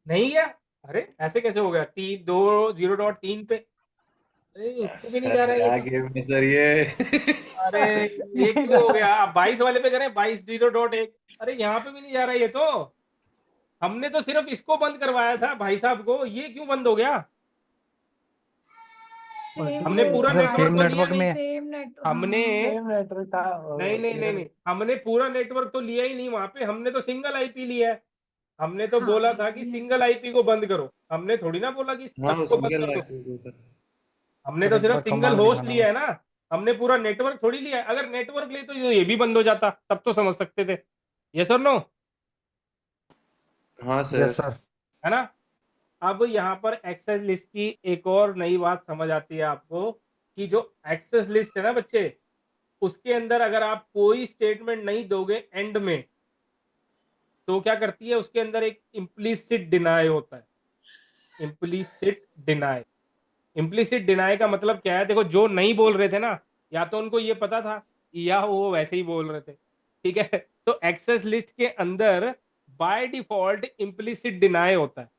नहीं है? अरे ऐसे कैसे हो गया? 2.0.3 पे, अरे उस पे भी नहीं जा सर रहा है ये आ तो। गए में सर ये। अरे ये नहीं क्यों हो जा गया? आप 22 वाले पे करें, 22.0.1। अरे यहाँ पे भी नहीं जा रहा है ये तो। हमने तो सिर्फ इसको बंद करवाया था भाई साहब को, ये क्यों बंद हो गया? सेम हमने पूरा सर नेटवर्क सेम तो लिया नेटवर्क नहीं। में। सेम नेट हमने सेम नेटवर्क था। नहीं नहीं नहीं नहीं, हमने पूरा नेटवर्क तो लिया ही नहीं वहां पे, हमने तो सिंगल आईपी लिया है। हमने तो हाँ। बोला था कि सिंगल आईपी को बंद करो, हमने थोड़ी ना बोला कि हाँ, सबको बंद सिंगल कर दो। लाइफ। हमने सर तो एक सिर्फ बार सिंगल कमांड होस्ट दिखाना लिया है बस। ना, हमने पूरा नेटवर्क थोड़ी लिया है। अगर नेटवर्क ले तो ये भी बंद हो जाता, तब तो समझ सकते थे। ये सर नो? हाँ यस सर। सर। है ना। अब यहाँ पर एक्सेस लिस्ट की एक और नई बात समझ आती है आपको, कि जो एक्सेस लिस्ट है ना बच्चे, उसके अंदर अगर आप कोई स्टेटमेंट नहीं दोगे एंड में, तो क्या करती है, उसके अंदर एक इम्प्लीसिट डिनाई होता है। इम्प्लीसिट डिनाई, इम्प्लीसिट डिनाई का मतलब क्या है? देखो जो नहीं बोल रहे थे ना, या तो उनको ये पता था या वो वैसे ही बोल रहे थे। ठीक है, तो एक्सेस लिस्ट के अंदर बाय डिफॉल्ट इम्प्लीसिट डिनाई होता है।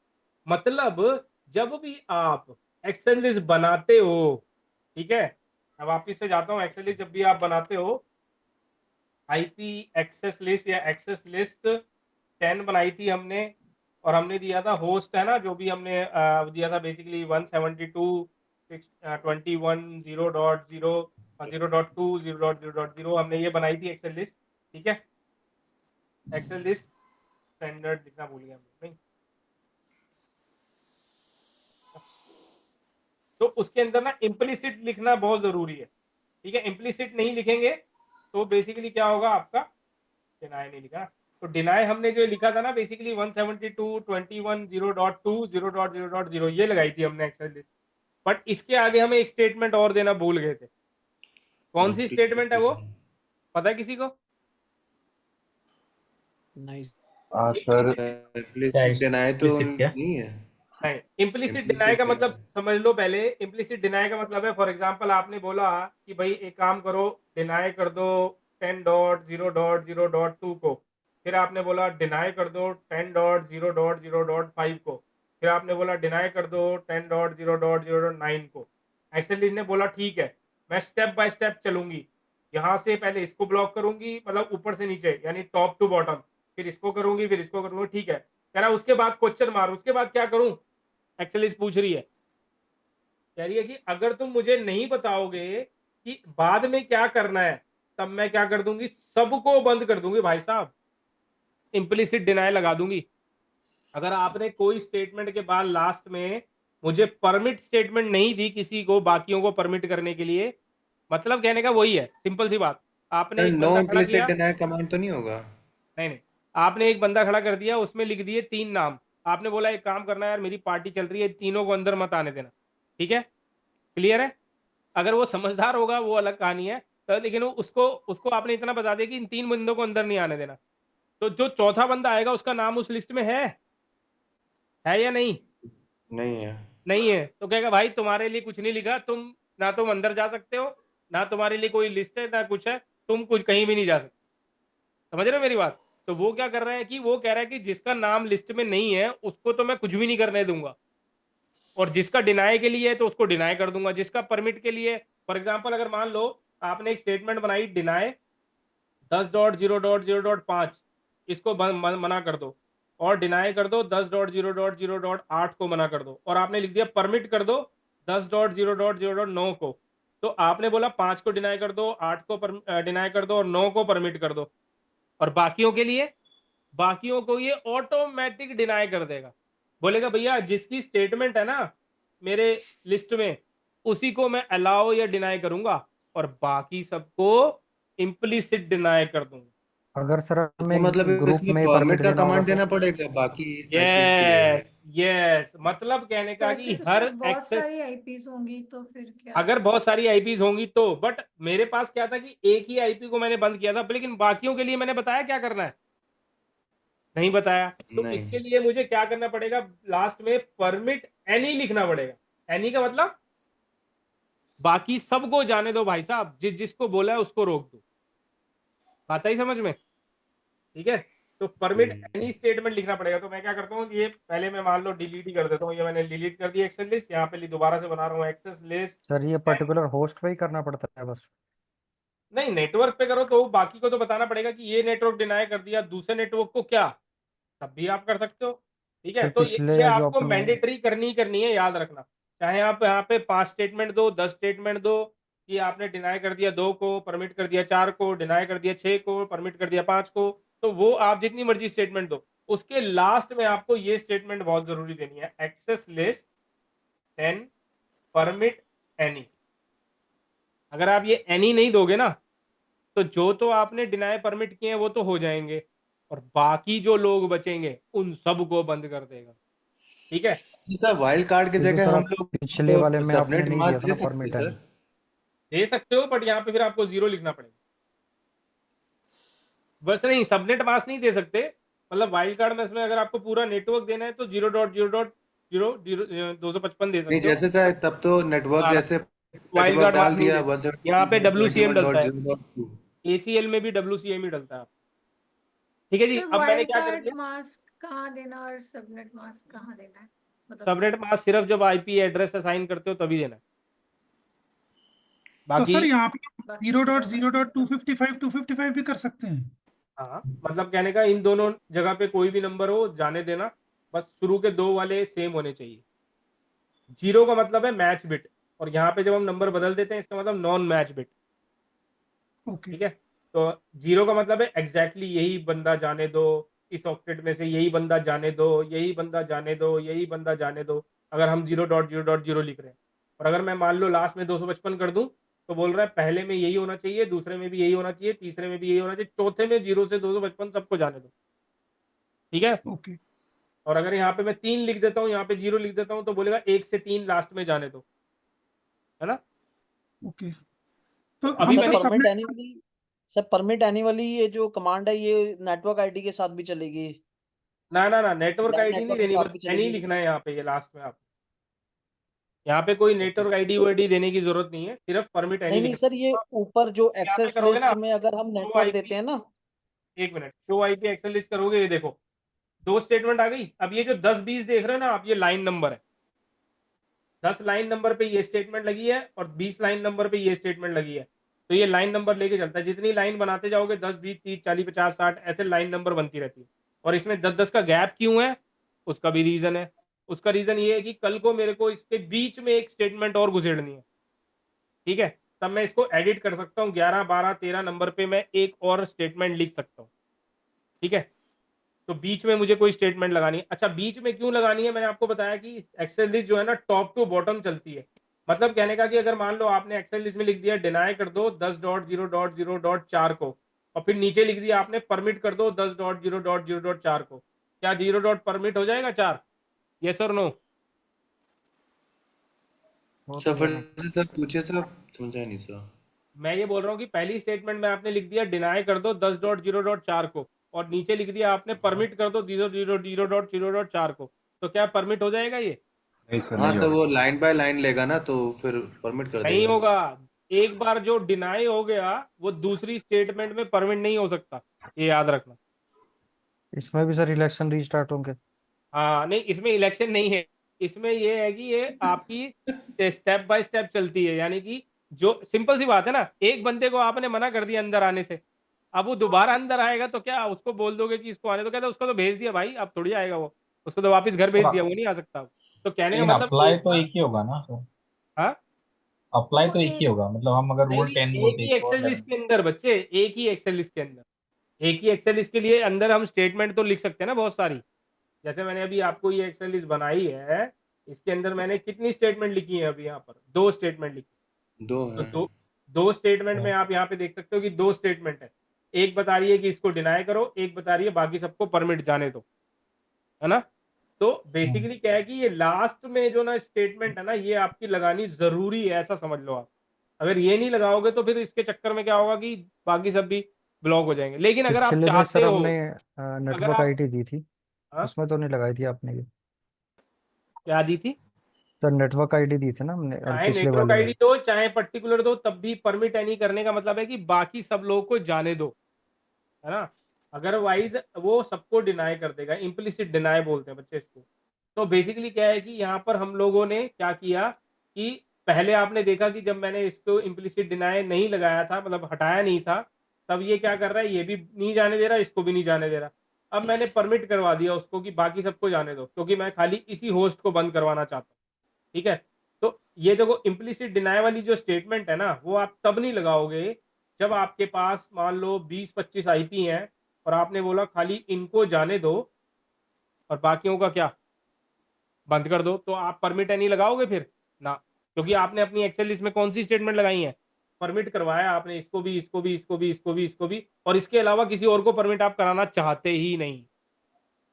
मतलब जब भी आप एक्सेल लिस्ट बनाते हो, ठीक है, मैं वापिस से जाता हूँ, एक्सेल लिस्ट जब भी आप बनाते हो, आईपी एक्सेस लिस्ट या एक्सेस लिस्ट 10 बनाई थी हमने, और हमने दिया था होस्ट, है ना, जो भी हमने दिया था बेसिकली 172.21.0.0 हमने ये बनाई थी एक्सेल लिस्ट। ठीक है, एक्सेल लिस्ट स्टैंडर्ड लिखना भूल गया नहीं, तो उसके अंदर ना इम्प्लिसिट लिखना बहुत जरूरी है। ठीक है, इम्प्लिसिट नहीं लिखेंगे तो बेसिकली क्या होगा आपका, डिनाई नहीं लिखा, तो डिनाई हमने जो लिखा था ना बेसिकली 172.21.0.2 0.0.0 ये लगाई थी हमने एक्सेल लिस्ट। बट इसके आगे हमें एक स्टेटमेंट और देना भूल गए थे। कौन सी स्टेटमेंट है वो, पता है किसी को? नहीं सर implicit deny तो explicit क्या? नहीं है। नहीं, इम्प्लिसिट डिनाई Implicit का deny। मतलब समझ लो पहले। इम्प्लिसिट डिनाई का मतलब है, फॉर एग्जांपल आपने बोला कि भाई एक काम करो, डिनाई कर दो 10.0.0.2 को, फिर आपने बोला डिनाई कर दो 10.0.0.5 को, फिर आपने बोला डिनाई कर दो 10.0.0.9 को। एक्सेल ने बोला ठीक है, मैं स्टेप बाय स्टेप चलूंगी, यहाँ से पहले इसको ब्लॉक करूंगी, मतलब ऊपर से नीचे यानी टॉप टू बॉटम, फिर इसको करूंगी, फिर इसको करूंगी, ठीक है। कह रहा उसके बाद क्वेश्चन मार, उसके बाद क्या करूं? एक्सेलिस पूछ रही है, कह रही है कि अगर तुम मुझे नहीं बताओगे कि बाद में क्या करना है, तब मैं क्या कर दूंगी, सबको बंद कर दूंगी भाई साहब, इम्प्लिसिट डिनाई लगा दूंगी। अगर आपने कोई स्टेटमेंट के बाद लास्ट में मुझे परमिट स्टेटमेंट नहीं दी किसी को बाकियों को परमिट करने के लिए, मतलब कहने का वही है, सिंपल सी बात। आपने सर एक नो बंदा खड़ा implicit किया, deny कमांड तो नहीं होगा? नहीं, आपने एक बंदा खड़ा कर दिया, उसमें लिख दिए 3 नाम, आपने बोला एक काम करना यार, मेरी पार्टी चल रही है, तीनों को अंदर मत आने देना, ठीक है, क्लियर है? अगर वो समझदार होगा वो अलग कहानी है, तो लेकिन उसको उसको आपने इतना बता दिया कि इन 3 बंदों को अंदर नहीं आने देना, तो जो चौथा बंदा आएगा उसका नाम उस लिस्ट में है या नहीं? नहीं है। नहीं है, तो कहेगा भाई तुम्हारे लिए कुछ नहीं लिखा, तुम ना तुम अंदर जा सकते हो, ना तुम्हारे लिए कोई लिस्ट है, ना कुछ है, तुम कुछ कहीं भी नहीं जा सकते। समझ रहे हो मेरी बात? तो वो क्या कर रहा है कि वो कह रहा है कि जिसका नाम लिस्ट में नहीं है उसको तो मैं कुछ भी नहीं करने दूंगा, और जिसका डिनाई के लिए है तो उसको डिनाई कर दूंगा, जिसका परमिट के लिए, फॉर एग्जाम्पल अगर मान लो आपने एक स्टेटमेंट बनाई डिनाई 10.0.0.5, इसको मना कर दो, और डिनाई कर दो 10.0.0.8 को मना कर दो, और आपने लिख दिया परमिट कर दो 10.0.0.9 को, तो आपने बोला 5 को डिनाई कर दो, 8 को डिनाई कर दो, और 9 को परमिट कर दो, और बाकियों के लिए, बाकियों को ये ऑटोमेटिक डिनाई कर देगा, बोलेगा भैया जिसकी स्टेटमेंट है ना मेरे लिस्ट में उसी को मैं अलाउ या डिनाई करूंगा, और बाकी सबको इम्प्लिसिट डिनाई कर दूंगा। अगर सर तो हमें मतलब ग्रुप इसमें में परमिट परमिट का देना होगा कमांड तो देना पड़ेगा बाकी आईपीज के लिए। यस यस, मतलब कहने का वैसे कि तो हर सर बहुत एक्सेस, सारी आईपीज होंगी तो फिर क्या? अगर बहुत सारी आईपीज होंगी तो, बट मेरे पास क्या था कि एक ही आईपी को मैंने बंद किया था, लेकिन बाकियों के लिए मैंने बताया क्या करना है, नहीं बताया, तो नहीं। इसके लिए मुझे क्या करना पड़ेगा, लास्ट में परमिट एनी लिखना पड़ेगा। एनी का मतलब बाकी सबको जाने दो भाई साहब, जिसको बोला है उसको रोक दो, बात आई समझ में? ठीक है, तो परमिट एनी स्टेटमेंट लिखना पड़ेगा। तो मैं क्या करता हूँ, ये पहले मैं मान लो डिलीट ही कर देता हूँ, ये मैंने डिलीट कर दिया एक्सेल लिस्ट, यहाँ पे दोबारा से बना रहा हूँ एक्सेस लिस्ट। सर ये पर्टिकुलर होस्ट पे ही करना पड़ता है बस? नहीं, नेटवर्क पे करो तो बाकी को तो बताना पड़ेगा कि ये नेटवर्क डिनाई कर दिया, दूसरे नेटवर्क को क्या, तब भी आप कर सकते हो, ठीक है। फिर तो पिछले ये जो आपको अपने मैंडेटरी करनी ही करनी है, याद रखना, चाहे आप यहाँ पे 5 स्टेटमेंट दो, 10 स्टेटमेंट दो, कि आपने डिनाई कर दिया 2 को, परमिट कर दिया 4 को, डिनाई कर दिया 6 को, परमिट कर दिया 5 को, तो वो आप जितनी मर्जी स्टेटमेंट दो, उसके लास्ट में आपको ये स्टेटमेंट बहुत जरूरी देनी है, एक्सेस लिस्ट 10 परमिट एनी। अगर आप ये एनी नहीं दोगे ना, तो जो तो आपने डिनाई परमिट किए हैं वो तो हो जाएंगे, और बाकी जो लोग बचेंगे उन सबको बंद कर देगा, ठीक है। सर वाइल्ड कार्ड की ये तो जगह सर हम आप लोग पिछले वाले में आपने सबनेट नहीं दिया मास्क था दे ना सकते परमिट सर? एनी। दे सकते हो, बट यहाँ पे फिर आपको 0 लिखना पड़ेगा, बस नहीं, सबनेट मास्क नहीं दे सकते, मतलब वाइल्ड कार्ड में इसमें अगर आपको पूरा नेटवर्क देना है तो 0.0.0 255 दे नहीं सकते हो, जैसे सर तब तो नेटवर्क जैसे वाइल्ड नेटवर्क कार्ड मास्क डाल नहीं दिया दे सकते। यहाँ पे WCM डलता है, 172.21.0.2। ACL में भी WCM ही डलता है, ठीक है जी। सर अब मैंने वाइल्ड क्या कर कार्ड दिया, मास्क कहाँ देना और सबनेट मास्क कहाँ देना है, मतलब सबनेट मास्क सिर्फ जब IP एड्रेस असाइन करते हो तभी देना है, तो बाकी सर यहाँ पे बाकी 0.0.255 भी कर सकते हैं? हाँ, मतलब कहने का इन दोनों जगह पे कोई भी नंबर हो जाने देना, बस शुरू के 2 वाले सेम होने चाहिए। 0 का मतलब है मैच बिट, और यहाँ पे जब हम नंबर बदल देते हैं इसका मतलब नॉन मैच बिट, ओके। ठीक है। तो 0 का मतलब है एग्जैक्टली यही बंदा जाने दो, इस ऑक्टेट में से यही बंदा जाने दो, यही बंदा जाने दो, यही बंदा जाने दो, अगर हम 0.0.0 लिख रहे हैं, और अगर मैं मान लो लास्ट में 255 कर दूं, तो बोल रहा है पहले में यही होना चाहिए, दूसरे में भी यही होना चाहिए, तीसरे में भी यही होना चाहिए, चौथे में 0 से 255 सबको जाने दो, ठीक है। ओके। और अगर यहाँ पे मैं 3 लिख देता हूँ, यहाँ पे 0 लिख देता हूँ, तो बोलेगा 1 से 3 लास्ट में जाने दो, है ना। ओके। तो अभी हम सर मैंने sir permit subnet annually sir permit annually ये जो कमांड है ये नेटवर्क आईडी के साथ भी चलेगी, ना नेटवर्क लैन आईडी नहीं नेटवर्क के देनी, साथ बस भी एनी चलेगी। लिखना है यहाँ पे, ये लास्ट में आप यहाँ पे कोई ओके नेटवर्क आईडी वाईडी देने की जरूरत नहीं है, सिर्फ परमिट एनी नहीं नहीं लिखना सर, ये है। ऊपर जो यहाँ पे एक्सेस करोगे ना लिस्ट में अगर हम शो नेटवर्क आईपी, देते हैं ना, एक मिनट, शो आईपी एक्सेल लिस्ट करोगे, ये देखो 2 स्टेटमेंट आ गई। अब ये जो 10-20 देख रहे हो ना आप, ये लाइन नंबर है। 10 लाइन नंबर पे ये स्टेटमेंट लगी है और 20 लाइन नंबर पे ये स्टेटमेंट लगी है। तो ये लाइन नंबर लेके चलता है, जितनी लाइन बनाते जाओगे 10, 20, 30, 40, 50, 60 ऐसे लाइन नंबर बनती रहती है। और इसमें 10-10 का गैप क्यों है, उसका भी रीजन है। उसका रीजन ये है कि कल को मेरे को इसके बीच में एक स्टेटमेंट और घुसेड़नी है, ठीक है, तब मैं इसको एडिट कर सकता हूँ। 11, 12, 13 नंबर पे मैं एक और स्टेटमेंट लिख सकता हूँ, ठीक है। तो बीच में मुझे कोई स्टेटमेंट लगानी है। अच्छा, बीच में क्यों लगानी है, मैंने आपको बताया कि एक्सेल लिस्ट जो है ना टॉप टू बॉटम चलती है। मतलब कहने का कि अगर मान लो आपने एक्सेल लिस्ट में लिख दिया डिनाई कर दो 10.0.0.4 को, और फिर नीचे लिख दिया आपने परमिट कर दो 10.0.0.4 को, क्या 0 डॉट परमिट हो जाएगा 4? यस और नो? वो सर तो फिर नहीं। से सर पूछिए सर, समझा नहीं सर। मैं ये बोल रहा हूँ कि पहली स्टेटमेंट में आपने लिख दिया डिनाई कर दो 10.0.4 को, और नीचे लिख दिया आपने परमिट कर दो 0.0.0.4 को, तो क्या परमिट हो जाएगा ये? नहीं सर, हाँ नहीं सर, होगा। वो लाइन बाय लाइन लेगा ना तो फिर परमिट कर नहीं देगा। होगा। एक बार जो डिनाई हो गया वो दूसरी स्टेटमेंट में परमिट नहीं हो सकता, ये याद रखना। इसमें भी सर इलेक्शन रीस्टार्ट होंगे। हाँ नहीं, इसमें इलेक्शन नहीं है। इसमें ये है कि ये आपकी स्टेप बाय स्टेप चलती है, यानी कि जो सिंपल सी बात है ना, एक बंदे को आपने मना कर दिया अंदर आने से, अब वो दोबारा अंदर आएगा तो क्या उसको बोल दोगे कि इसको आने, तो कहते उसको तो भेज दिया भाई, अब थोड़ी आएगा वो, उसको तो वापस घर भेज सर दिया, वो नहीं आ सकता अब। तो कहने का लेकिन मतलब अप्लाई एक तो बार, एक ही होगा ना सर? हाँ अप्लाई वो तो एक ही एक होगा, मतलब हम अगर नहीं रूल नहीं, 10 एक बोलते ही हैं कि और एक्सेल लिस्ट 11। के अंदर बच्चे, एक ही एक्सेल लिस्ट के अंदर, एक ही एक्सेल लिस्ट के लिए अंदर हम स्टेटमेंट तो लिख सकते हैं ना बहुत सारी। जैसे मैंने अभी आपको ये एक्सेल लिस्ट बनाई है, इसके अंदर मैंने कितनी स्टेटमेंट लिखी है, अभी यहाँ पर 2 स्टेटमेंट लिखी। दो तो है। दो स्टेटमेंट में हाँ। आप यहाँ पे देख सकते हो कि 2 स्टेटमेंट है। एक बता रही है कि इसको डिनाई करो, एक बता रही है बाकी सबको परमिट जाने दो, है ना। तो हम्म। बेसिकली क्या है कि ये लास्ट में जो ना स्टेटमेंट है ना, ये आपकी लगानी जरूरी है, ऐसा समझ लो आप। अगर ये नहीं लगाओगे तो फिर इसके चक्कर में क्या होगा कि बाकी सब भी ब्लॉक हो जाएंगे। लेकिन अगर आप पिछले में चाहते सर हो, हमने अगर नेटवर्क आप, आईडी दी थी, हाँ उसमें तो नहीं लगाई थी आपने ये। क्या दी थी? सर नेटवर्क आईडी दी थी ना हमने चाहे पिछले नेटवर्क वाले में। आईडी दो चाहे पर्टिकुलर दो, तब भी परमिट एनी करने का मतलब है कि बाकी सब लोगों को जाने दो, है ना। अदरवाइज वो सबको डिनाई कर देगा, इम्प्लिसिट डिनाई बोलते हैं बच्चे इसको। तो बेसिकली क्या है कि यहाँ पर हम लोगों ने क्या किया कि पहले आपने देखा कि जब मैंने इसको इम्प्लिसिट डिनाई नहीं लगाया था, मतलब हटाया नहीं था, तब ये क्या कर रहा है, ये भी नहीं जाने दे रहा, इसको भी नहीं जाने दे रहा। अब मैंने परमिट करवा दिया उसको कि बाकी सबको जाने दो, क्योंकि मैं खाली इसी होस्ट को बंद करवाना चाहता हूँ, ठीक है। तो ये देखो इम्प्लिसिट डिनाई वाली जो स्टेटमेंट है ना, वो आप तब नहीं लगाओगे जब आपके पास मान लो 20-25 आईपी हैं और आपने बोला खाली इनको जाने दो और बाकियों का क्या बंद कर दो, तो आप परमिट एनी लगाओगे फिर ना, क्योंकि आपने अपनी एक्सेल लिस्ट में कौन सी स्टेटमेंट लगाई है, परमिट करवाया आपने इसको भी, इसको भी, इसको भी, इसको भी, इसको भी, और इसके अलावा किसी और को परमिट आप कराना चाहते ही नहीं,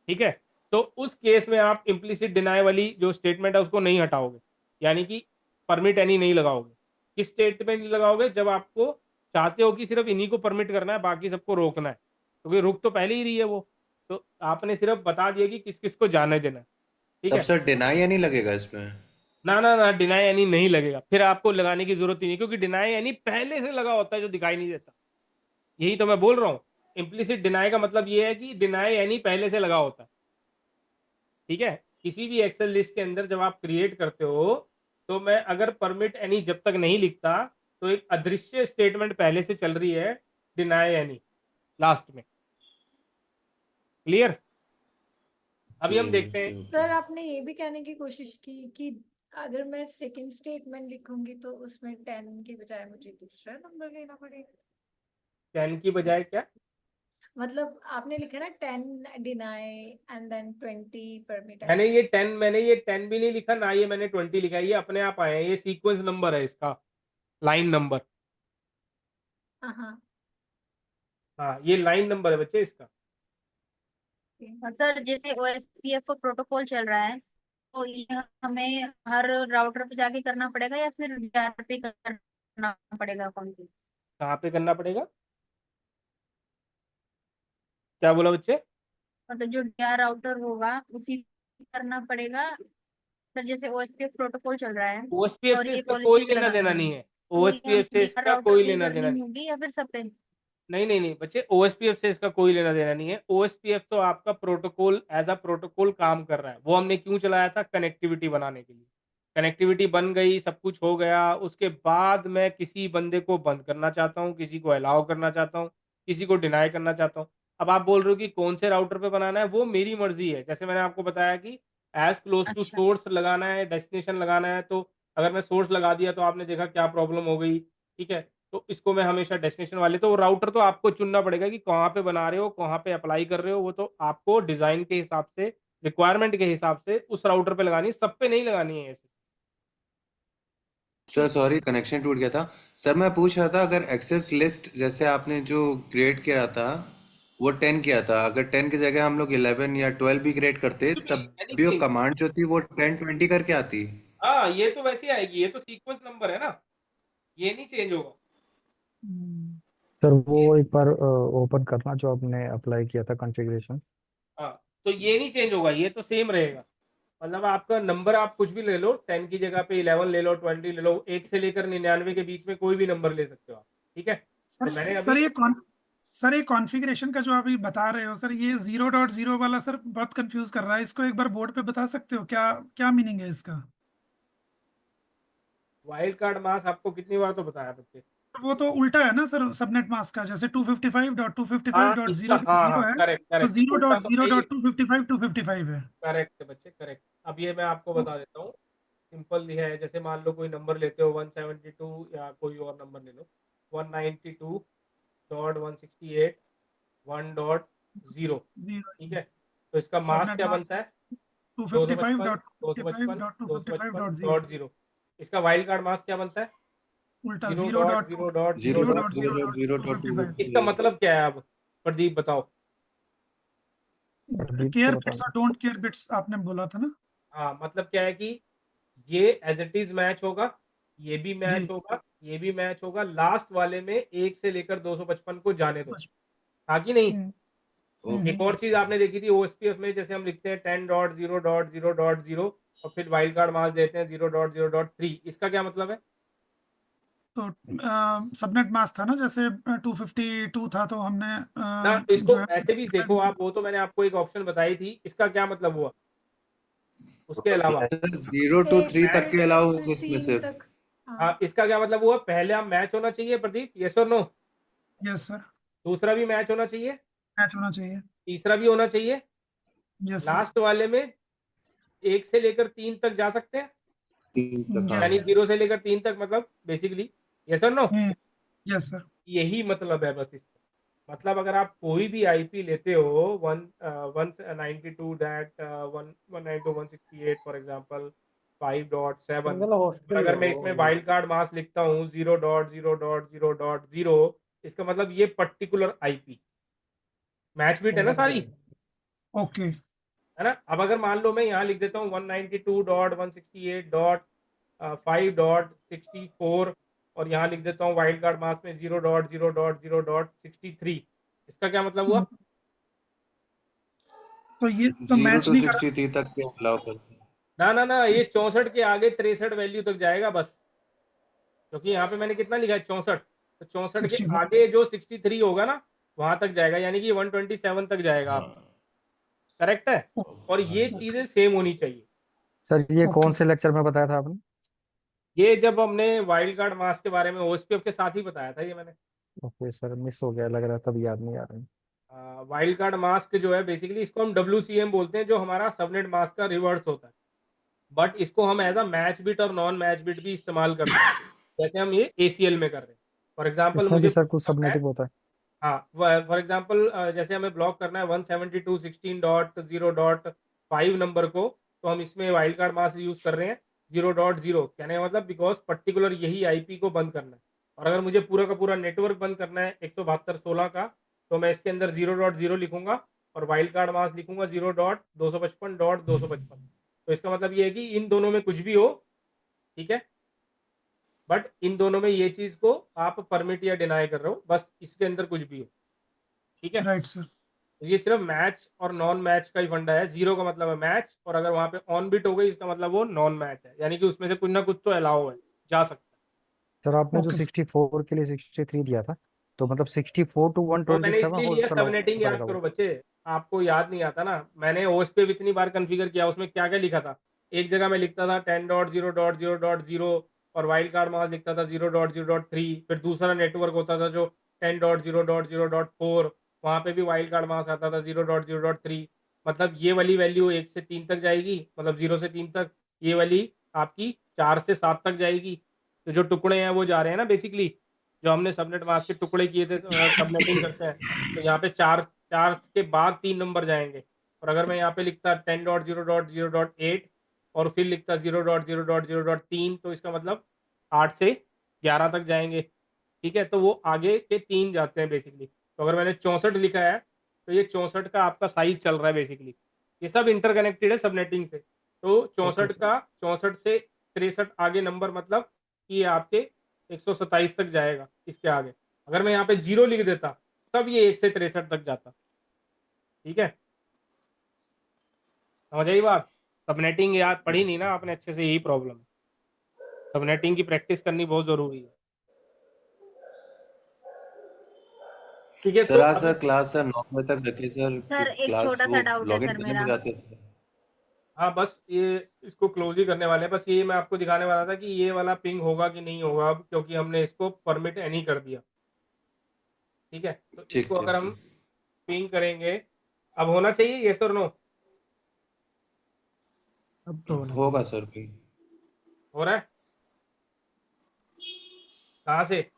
ठीक है। तो उस केस में आप इम्प्लिसिट डिनाई वाली जो स्टेटमेंट है उसको नहीं हटाओगे, यानी कि परमिट एनी नहीं लगाओगे। किस स्टेटमेंट लगाओगे, जब आपको चाहते हो कि सिर्फ इन्हीं को परमिट करना है, बाकी सबको रोकना है, क्योंकि रुक तो पहले ही रही है वो, तो आपने सिर्फ बता दिया कि किस किस को जाने देना है, ठीक तब है। सर डिनाई या नहीं लगेगा इसमें? ना डिनाई एनी नहीं लगेगा, फिर आपको लगाने की जरूरत ही नहीं, क्योंकि डिनाई एनी पहले से लगा होता है जो दिखाई नहीं देता। यही तो मैं बोल रहा हूँ, इम्प्लिसिट डिनाई का मतलब ये है कि डिनाई एनी पहले से लगा होता है, ठीक है। किसी भी एक्सेल लिस्ट के अंदर जब आप क्रिएट करते हो, तो मैं अगर परमिट एनी जब तक नहीं लिखता, तो एक अदृश्य स्टेटमेंट पहले से चल रही है, डिनाई एनी लास्ट में। क्लियर? अभी हम देखते हैं। सर आपने ये भी कहने की कोशिश की कि अगर मैं सेकंड स्टेटमेंट लिखूंगी तो उसमें 10 के बजाय मुझे दूसरा नंबर लेना पड़ेगा। 10 की बजाय क्या? मतलब आपने लिखा ना 10 डिनाई एंड देन 20 परमिट। मैंने ये 10 भी नहीं लिखा ना, ये मैंने 20 लिखा है, ये अपने आप आए हैं, ये सीक्वेंस नंबर है इसका, लाइन नंबर। हाँ हाँ, ये लाइन नंबर है बच्चे इसका। सर जैसे OSPF प्रोटोकॉल चल रहा है, तो ये हमें हर राउटर पे जाके करना पड़ेगा या फिर VRP करना करना पड़ेगा कॉन्फ़िग? कहाँ पे करना पड़ेगा? क्या बोला बच्चे? मतलब जो डीआर राउटर होगा उसी करना पड़ेगा सर, जैसे ओएसपीएफ प्रोटोकॉल चल रहा है ओएसपीएफ और से ये इसका कोई पॉलिसीज लेना देना लगानी नहीं है, है। तो ये हम ओएसपीएफ से डीआर इसका राउटर कोई पे ही लेना देना करनी नहीं। होगी या फिर सब पे? नहीं बच्चे, ओएसपीएफ से इसका कोई लेना देना नहीं है। ओएसपीएफ तो आपका प्रोटोकॉल एज अ प्रोटोकॉल काम कर रहा है। वो हमने क्यों चलाया था? कनेक्टिविटी बनाने के लिए। कनेक्टिविटी बन गई, सब कुछ हो गया, उसके बाद मैं किसी बंदे को बंद करना चाहता हूँ, किसी को अलाउ करना चाहता हूँ, किसी को डिनाई करना चाहता हूँ। अब आप बोल रहे हो कि कौन से राउटर पे बनाना है, वो मेरी मर्जी है। जैसे मैंने आपको बताया कि एज क्लोज टू अच्छा। सोर्स लगाना है, डेस्टिनेशन लगाना है, तो अगर मैं सोर्स लगा दिया तो आपने देखा क्या प्रॉब्लम हो गई, ठीक है? तो इसको मैं हमेशा डेस्टिनेशन वाले, तो राउटर तो आपको चुनना पड़ेगा कि कहाँ पे बना रहे हो, कहाँ पे अप्लाई कर रहे हो, वो तो आपको डिजाइन के हिसाब से, रिक्वायरमेंट के हिसाब से उस राउटर पे लगानी है, सब पे नहीं लगानी है ऐसे। सर सॉरी, कनेक्शन टूट गया था। सर मैं पूछ रहा था, अगर एक्सेस लिस्ट जैसे आपने जो क्रिएट किया था वो 10 किया था, अगर 10 की जगह हम लोग 11 या 12 भी क्रिएट करते कुछ भी, तब भी वो एनीथिंग। कमांड जो थी वो 10-20 करके आती। हाँ, ये तो वैसे ही आएगी, ये तो सीक्वेंस नंबर है ना, ये नहीं चेंज होगा। सर वो ये एक बार ओपन करना जो आपने अप्लाई किया था कॉन्फ़िगरेशन। हाँ, तो ये नहीं चेंज होगा, ये तो सेम रहेगा। मतलब आपका नंबर आप कुछ भी ले लो, 10 की जगह पे 11 ले लो, 20 ले लो, 1 से लेकर 99 के बीच में कोई भी नंबर ले सकते हो आप, ठीक है? तो मैंने सर अभी ये कॉन्फ़िगरेशन का जो आप अभी बता रहे हो सर, ये 0.0 वाला सर बहुत कंफ्यूज कर रहा है। इसको एक बार बोर्ड पे बता सकते हो क्या क्या मीनिंग है इसका? वाइल्ड कार्ड मास आपको कितनी बार तो बताया बच्चे। वो तो उल्टा है ना सर, सबनेट मास्क का, जैसे हाँ, इसका, हाँ 255.255.0.0 हाँ, है, करेक्ट तो करेक्ट, जीरो उल्टा डॉट तो जीरो नहीं। डॉट टू फिफ्टी फाइव 255 है। करेक्ट बच्चे, करेक्ट। अब ये मैं आपको तो बता देता हूँ, सिंपल है। जैसे मान लो कोई नंबर लेते हो 172 या कोई और नंबर ले लो, 192.168.1.0, ठीक है? तो इसका मास सबनेट क्या बनता मास्क है? टू दो फिफ्टी सौ फाइव पचपन डॉट दो सौ फिफ्टी फाइव पचपन डॉट टू दो सौ फिफ्टी फाइव पचपन डॉट जीरो डॉट जीरो इसका वाइल्ड कार्ड मास क्या बनता है? उल्टा zero zero dot dot zero dot zero zero dot dot zero zero dot dot zero to dot fifty five इसका मतलब क्या है? अब प्रदीप बताओ। प्रदीप केयर को बता बिट्स और दो। डोंट केयर बिट्स आपने बोला था ना? हाँ, मतलब क्या है कि ये एज इट इज मैच होगा, ये भी मैच जी। होगा, ये भी मैच होगा, लास्ट वाले में 1 से लेकर 255 को जाने दो। बस। हाँ कि नहीं? हम्म, एक और चीज आपने देखी थी ओएसपीएफ में, जैसे हम लिखते हैं 10.0.0.0 और फिर वाइल्ड कार्ड मार्क्स देते हैं 0.0.3, इसका क्या मतलब है? तो सबनेट मास्क था ना, जैसे 252 था, तो हमने ना, इसको जो है ऐसे भी देखो आप, वो तो मैंने आपको एक ऑप्शन बताई थी, इसका क्या मतलब हुआ उसके अलावा? 0 to 3 तक एक के अलाउ से होंगे इसमें 3 सिर्फ। तक। हाँ। हाँ, इसका क्या मतलब हुआ? पहले आप मैच होना चाहिए प्रदीप, यस और नो? यस सर, दूसरा भी मैच होना चाहिए, मैच होना चाहिए। तीसरा भी होना चाहिए, यस सर। लास्ट वाले में 1 से लेकर 3 तक जा सकते हैं, 3 तक, हाँ। यस। यानी 0 से लेकर 3 तक, मतलब बेसिकली यस और नो? Yes sir. यही मतलब है बस इसका। मतलब अगर आप कोई भी आईपी लेते हो, 192 that 192.168 for example 5.7, single host और पे ही अगर है मैं वो इसमें ये। वाइल्ड कार्ड मास लिखता हूँ 0.0.0.0, इसका मतलब ये पर्टिकुलर आईपी मैच बिट है ना सिंगल पे सारी, है। ओके। है ना? अब अगर मान लो मैं यहाँ लिख देता हूँ 192.168.5.64 और यहाँ लिख देता हूँ वाइल्ड कार्ड मास में 0.0.0.63, इसका क्या मतलब हुआ? तो ये तो 0 मैच to नहीं कर। 63 तक के अलाउ करते हैं। ना, ये 64 के आगे 63 वैल्यू तक जाएगा बस, क्योंकि यहाँ पे मैंने कितना लिखा है 64, तो 64 के 64। आगे जो 63 होगा ना वहां तक जाएगा, यानी कि 127 तक जाएगा आप। करेक्ट है? और ये चीजें सेम होनी चाहिए। सर ये ओके। कौन से लेक्चर में बताया था आपने? ये जब हमने वाइल्ड कार्ड मास के बारे में ओएसपीएफ के साथ ही बताया था ये मैंने। ओके सर, मिस हो गया लग रहा है, तब याद नहीं आ रहा है। वाइल्ड कार्ड मास्क जो है बेसिकली इसको हम WCM बोलते हैं, जो हमारा सबनेट मास्क का रिवर्स होता है, बट इसको हम एज अ मैच बिट और नॉन मैच बिट भी इस्तेमाल करते हैं, जैसे हम ये ACL में कर रहे हैं। फॉर एग्जांपल इसमें मुझे भी सर block कुछ करना है, सबनेटिंग होता है? हाँ, फॉर एग्जांपल जैसे हमें ब्लॉक करना है 172.16.0.5 नंबर को, तो हम इसमें वाइल्ड कार्ड मास्क यूज कर रहे हैं 0.0, कहने का मतलब बिकॉज पर्टिकुलर यही आईपी को बंद करना है। और अगर मुझे पूरा का पूरा नेटवर्क बंद करना है 172.16 का, तो मैं इसके अंदर 0.0 लिखूंगा और वाइल्ड कार्ड मास्क लिखूंगा 0.255.255। तो इसका मतलब ये है कि इन दोनों में कुछ भी हो, ठीक है, बट इन दोनों में ये चीज को आप परमिट या डिनाई कर रहे हो, बस इसके अंदर कुछ भी हो, ठीक है। Right sir. ये सिर्फ मैच और नॉन मैच का ही फंडा है। जीरो का मतलब है मैच, और अगर वहां पे ऑन बिट हो गई इसका मतलब वो नॉन मैच है, यानी कि उसमें से कुछ ना कुछ तो अलाउ है, जा सकता है। सर आपने जो ओके सर। 64 के लिए 63 दिया था, तो मतलब 64 to वो मैंने 127 इसलिए लिया, होस्ट अलाउ सबनेटिंग याद करेगा करो वो। बच्चे, आपको याद नहीं आता ना। मैंने होस्ट पे इतनी बार कॉन्फ़िगर किया, उसमें क्या क्या लिखा था। एक जगह मैं लिखता था 10.0.0.0 और वाइल्ड कार्ड मास्क लिखता था 0.0.3, फिर दूसरा नेटवर्क होता था जो 10.0.0.4, वहां पे भी वाइल्ड कार्ड मास्क आता था 0.0.3। मतलब ये वाली वैल्यू 1 से 3 तक जाएगी, मतलब 0 से 3 तक। ये वाली आपकी 4 से 7 तक जाएगी। तो जो टुकड़े हैं वो जा रहे हैं ना बेसिकली, जो हमने सबनेट मास्क के टुकड़े किए थे, सबनेटिंग करते हैं, तो यहाँ पे चार चार के बाद 3 नंबर जाएंगे। और अगर मैं यहाँ पे लिखता 10.0.0.8 और फिर लिखता 0.0.0.3, तो इसका मतलब 8 से 11 तक जाएंगे, ठीक है। तो वो आगे के 3 जाते हैं बेसिकली। तो अगर मैंने 64 लिखा है, तो ये 64 का आपका साइज चल रहा है बेसिकली। ये सब इंटरकनेक्टेड है सबनेटिंग से। तो 64 का 64 से 63 आगे नंबर, मतलब कि ये आपके 127 तक जाएगा इसके आगे। अगर मैं यहाँ पे 0 लिख देता तब ये 1 से 63 तक जाता, ठीक है। समझ आई बात। सबनेटिंग याद पढ़ी नहीं ना आपने अच्छे से, यही प्रॉब्लम है। सबनेटिंग की प्रैक्टिस करनी बहुत जरूरी है, ठीक है। सर तो आज अभी सर क्लास सर 9 बजे तक रखिए सर, सर एक क्लास छोटा वो सा डाउट है लॉगिन सर कितने मेरा। बजे आते हैं सर? हाँ, बस ये इसको क्लोज ही करने वाले हैं। बस ये मैं आपको दिखाने वाला था कि ये वाला पिंग होगा कि नहीं होगा अब, क्योंकि हमने इसको परमिट एनी कर दिया, ठीक है। तो ठीक इसको अगर ठीक हम ठीक। पिंग करेंगे, अब होना चाहिए यस और नो। अब तो होना होगा चाहिए। सर फिर। हो रहा है कहाँ से?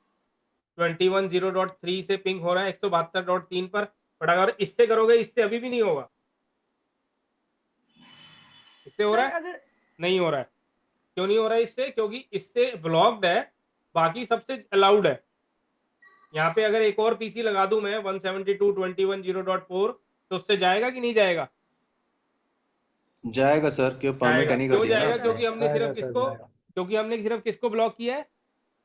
21.0.3 से पिंग हो रहा है 172.3 पर। बट अगर इससे करोगे, इससे अभी भी नहीं होगा। इससे हो रहा सर है? अगर नहीं हो रहा है। क्यों नहीं हो रहा है इससे? क्योंकि इससे ब्लॉक्ड है, बाकी सबसे अलाउड है। यहाँ पे अगर एक और पीसी लगा दूं मैं 172.21.0.4, तो उससे जाएगा कि नहीं जाएगा? जाएगा सर, क्यों परमिट जाएगा। नहीं कर क्यों दिया ना जाएगा? आपने? क्योंकि हमने जाएगा सिर्फ सर किसको, जाएगा। क्योंकि हमने सिर्फ किसको ब्लॉक किया है?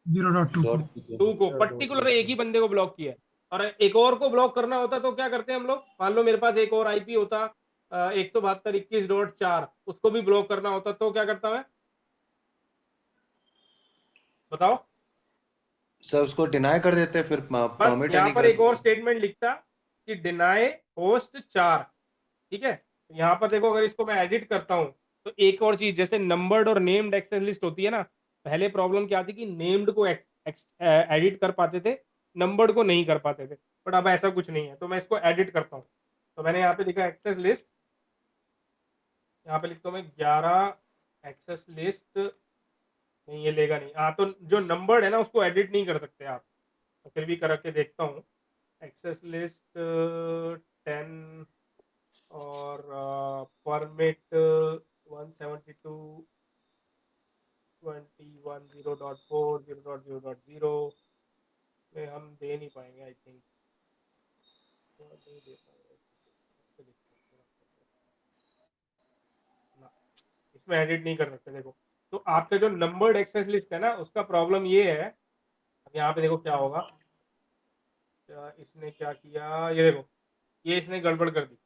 0.2 को। डॉट पे। 2 को, पर्टिकुलर एक ही बंदे को ब्लॉक किया है। और एक और को ब्लॉक करना होता तो क्या करते हैं हम लोग? मान लो मेरे पास एक और आईपी होता 172.21.4, उसको भी ब्लॉक करना होता तो क्या करता मैं? बताओ। सर उसको डिनाई कर देते, फिर बस परमिट यहाँ नहीं पर कर एक और देते। स्टेटमेंट लिखता कि डिनाई होस्ट 4, ठीक है। तो यहाँ पर देखो, अगर इसको मैं एडिट करता हूँ, तो एक और चीज, जैसे नंबर्ड और नेम्ड एक्सेस लिस्ट होती है ना, पहले प्रॉब्लम क्या थी कि नेम्ड को एडिट कर पाते थे, नंबर्ड को नहीं कर पाते थे। बट अब ऐसा कुछ नहीं है, तो मैं इसको एडिट करता हूँ। तो मैंने यहाँ पे लिखा एक्सेस लिस्ट, यहाँ पे लिखता हूँ मैं 11 एक्सेस लिस्ट। नहीं, ये लेगा नहीं। हाँ, तो जो नंबर्ड है ना उसको एडिट नहीं कर सकते आप। तो फिर भी करके देखता हूँ। एक्सेस लिस्ट 10 और परमिट 172.21.0.4 0.0.0 में हम दे नहीं पाएंगे, आई थिंक। नहीं दे पाएंगे ना, इसमें एडिट नहीं कर सकते। देखो, तो आपका जो नंबर्ड एक्सेस लिस्ट है ना, उसका प्रॉब्लम ये है। अब यहाँ पे देखो क्या होगा। इसने क्या किया, ये देखो, ये इसने गड़बड़ कर दी।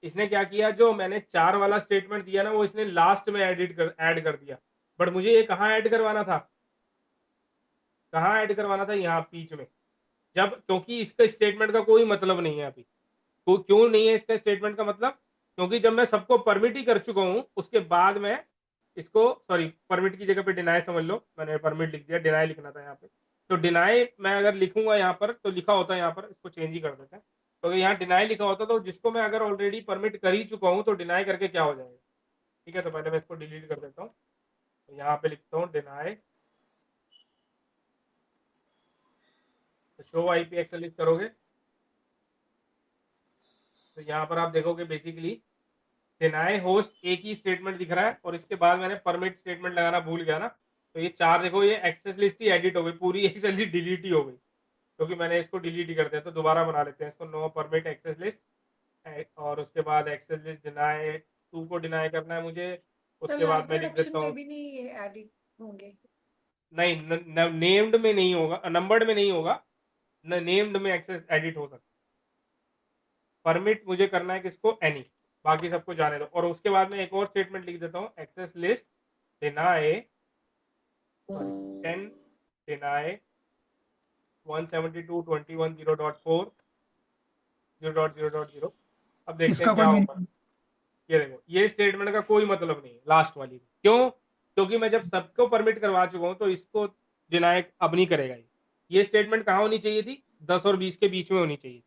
इसने क्या किया, जो मैंने 4 वाला स्टेटमेंट दिया ना, वो इसने लास्ट में ऐड कर दिया। बट मुझे ये कहाँ ऐड करवाना था? कहाँ ऐड करवाना था? यहाँ बीच में। जब, क्योंकि इसका स्टेटमेंट का कोई मतलब नहीं है अभी। तो क्यों नहीं है इसका स्टेटमेंट का मतलब? क्योंकि जब मैं सबको परमिट ही कर चुका हूं, उसके बाद मैं इसको, सॉरी, परमिट की जगह पे डिनाई समझ लो, मैंने परमिट लिख दिया, डिनाई लिखना था यहाँ पे। तो डिनाई मैं अगर लिखूंगा यहाँ पर, तो लिखा होता है यहाँ पर, इसको चेंज ही कर देते हैं। तो यहाँ डिनाई लिखा होता, तो जिसको मैं अगर ऑलरेडी परमिट कर ही चुका हूँ, तो डिनाई करके क्या हो जाएगा? ठीक है, तो पहले मैं इसको डिलीट कर देता हूँ। तो यहाँ पे लिखता हूँ deny, show IP access list करोगे, तो यहाँ पर आप देखोगे बेसिकली डिनाई होस्ट एक ही स्टेटमेंट दिख रहा है, और इसके बाद मैंने परमिट स्टेटमेंट लगाना भूल गया ना, तो ये 4 देखो, ये एक्सेस लिस्ट ही एडिट हो गई, पूरी एक्सेस लिस्ट डिलीट ही हो गई, क्योंकि मैंने इसको डिलीट ही कर दिया। तो दोबारा बना लेते हैं इसको, नो परमिट एक्सेस लिस्ट, और उसके बाद एक्सेस लिस्ट डिनाई 2 को डिनाई करना है मुझे। सर उसके लाइव बाद मैं लिख प्रोडक्शन देता में हूँ, भी नहीं एडिट होंगे? नहीं, नेम्ड में नहीं होगा, नंबर्ड में नहीं होगा, नेम्ड में एक्सेस एडिट हो सकता है। परमिट मुझे करना है किसको, एनी, बाकी सबको जाने दो। और उसके बाद में एक और स्टेटमेंट लिख देता हूँ, एक्सेस लिस्ट डिनाई 10 डिनाई 172.21.0.4 0.0.0। अब देखते इसका हैं क्या कोई होगा। मीनिंग? ये देखो, ये स्टेटमेंट का कोई मतलब नहीं है लास्ट वाली में। क्यों? क्योंकि मैं जब सबको परमिट करवा चुका हूं तो इसको डिनाई अब नहीं करेगा। ये स्टेटमेंट कहाँ होनी चाहिए थी, 10 और 20 के बीच में होनी चाहिए।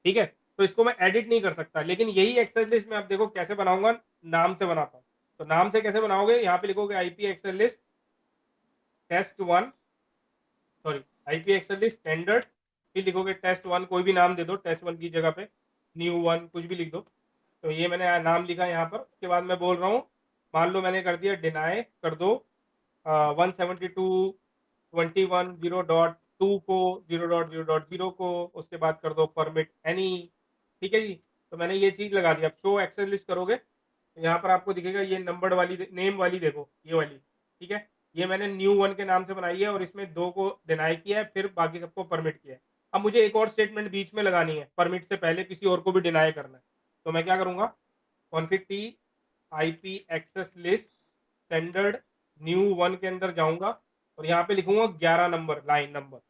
ठीक है, तो इसको मैं एडिट नहीं कर सकता। लेकिन यही एक्सेस लिस्ट मैं आप देखो कैसे बनाऊंगा, नाम से बनाता हूँ। तो नाम से कैसे बनाओगे, यहाँ पे लिखोगे IP access list test1, sorry IP access list standard, फिर लिखोगे test1, कोई भी नाम दे दो, test1 की जगह पे new1 कुछ भी लिख दो। तो ये मैंने नाम लिखा यहाँ पर। उसके बाद मैं बोल रहा हूँ, मान लो मैंने कर दिया डिनाई कर दो 172.21.0.2 को 0.0.0 को, उसके बाद कर दो परमिट एनी। ठीक है जी, तो मैंने ये चीज लगा दी। अब शो एक्सेस लिस्ट करोगे तो यहाँ पर आपको दिखेगा ये नंबर वाली, नेम वाली देखो, ये वाली। ठीक है, ये मैंने new1 के नाम से बनाई है और इसमें 2 को डिनाई किया है, फिर बाकी सबको परमिट किया है। अब मुझे एक और स्टेटमेंट बीच में लगानी है, परमिट से पहले किसी और को भी डिनाई करना है। तो मैं क्या करूंगा, config t IP access list standard new1 के अंदर जाऊंगा और यहाँ पे लिखूंगा 11 नंबर, लाइन नंबर।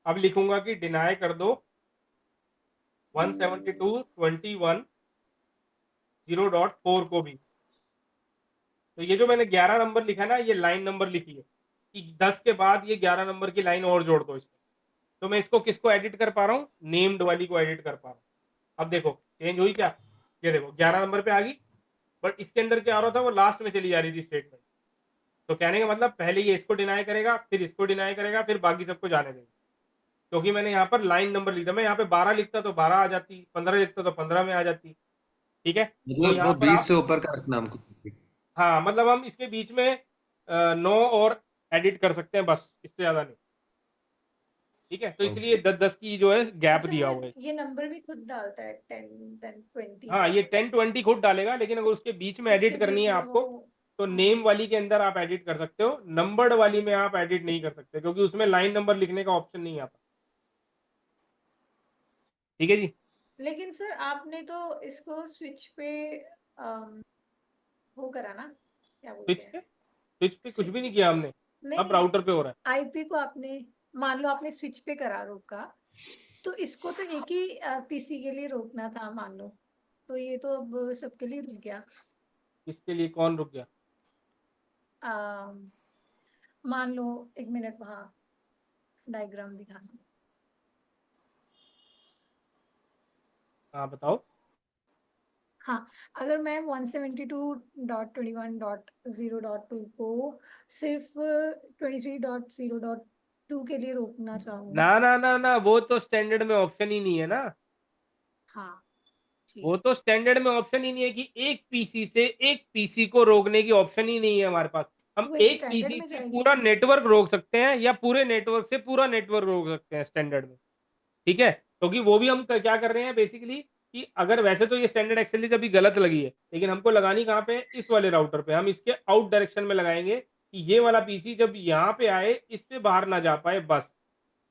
अब लिखूंगा कि डिनाई कर दो 172.21.0.4 को भी। तो ये जो मैंने 11 नंबर लिखा है ना, ये लाइन नंबर लिखी है कि 10 के बाद ये 11 नंबर की लाइन और जोड़ दो इसमें। तो मैं इसको किसको एडिट कर पा रहा हूँ, नेम्ड वाली को एडिट कर पा रहा हूँ। अब देखो चेंज हुई क्या, ये देखो 11 नंबर पे आ गई, बट इसके अंदर क्या हो रहा था, वो लास्ट में चली जा रही थी स्टेटमेंट। तो कहने का मतलब पहले ये इसको डिनाई करेगा, फिर इसको डिनाई करेगा, फिर बाकी सबको जाने देगा। क्योंकि मैंने यहाँ पर लाइन नंबर लिखा, मैं यहाँ पे 12 लिखता तो 12 आ जाती, 15 लिखता तो 15 में आ जाती। ठीक है, तो मतलब यहाँ वो पर 20 आप, से ऊपर का रखना हमको। हाँ मतलब हम इसके बीच में 9 और एडिट कर सकते हैं, बस इससे ज्यादा नहीं। ठीक है, तो इसलिए 10-10 की जो है गैप अच्छा, दिया हुआ है। ये नंबर भी खुद डालता है 10, 10, 20 हाँ, ये का? 10-20 खुद डालेगा, लेकिन अगर उसके बीच में उसके एडिट करनी बीच है में आपको वो, तो हाँ, नेम वाली के अंदर आप एडिट कर सकते हो, नंबर्ड वाली में आप एडिट नहीं कर सकते क्योंकि उसमें लाइन नंबर लिखने का ऑप्शन नहीं आता। ठीक है जी, लेकिन सर आपने तो इसको स्विच पे वो करा ना, क्या बोलते हैं, स्विच पे कुछ भी नहीं किया हमने, नहीं अब राउटर पे हो रहा है। आईपी को आपने, मान लो आपने स्विच पे करा रोका, तो इसको तो एक ही पीसी के लिए रोकना था मान लो, तो ये तो अब सबके लिए रुक गया। इसके लिए कौन रुक गया? मान लो, एक मिनट वहाँ डायग्राम दिखाना। हाँ बताओ। हाँ, अगर मैं 172.21.0.2 को सिर्फ 23.0.2 के लिए रोकना चाहूँ। ना ना ना ना, वो तो स्टैंडर्ड में ऑप्शन ही नहीं है ना। हाँ वो ठीक, तो स्टैंडर्ड में ऑप्शन ही नहीं है कि एक पीसी से एक पीसी को रोकने की ऑप्शन ही नहीं है हमारे पास। हम वो एक एक स्टैंडर्ड पीसी में से जाएगी। पूरा नेटवर्क रोक सकते हैं या पूरे नेटवर्क से पूरा नेटवर्क रोक सकते हैं स्टैंडर्ड में। ठीक है, क्योंकि वो भी हम क्या कर रहे हैं बेसिकली कि अगर वैसे तो ये स्टैंडर्ड एक्सेल अभी गलत लगी है, लेकिन हमको लगानी कहाँ पे, इस वाले राउटर पे। हम इसके आउट डायरेक्शन में लगाएंगे कि ये वाला पीसी जब यहाँ पे आए इस पे बाहर ना जा पाए बस।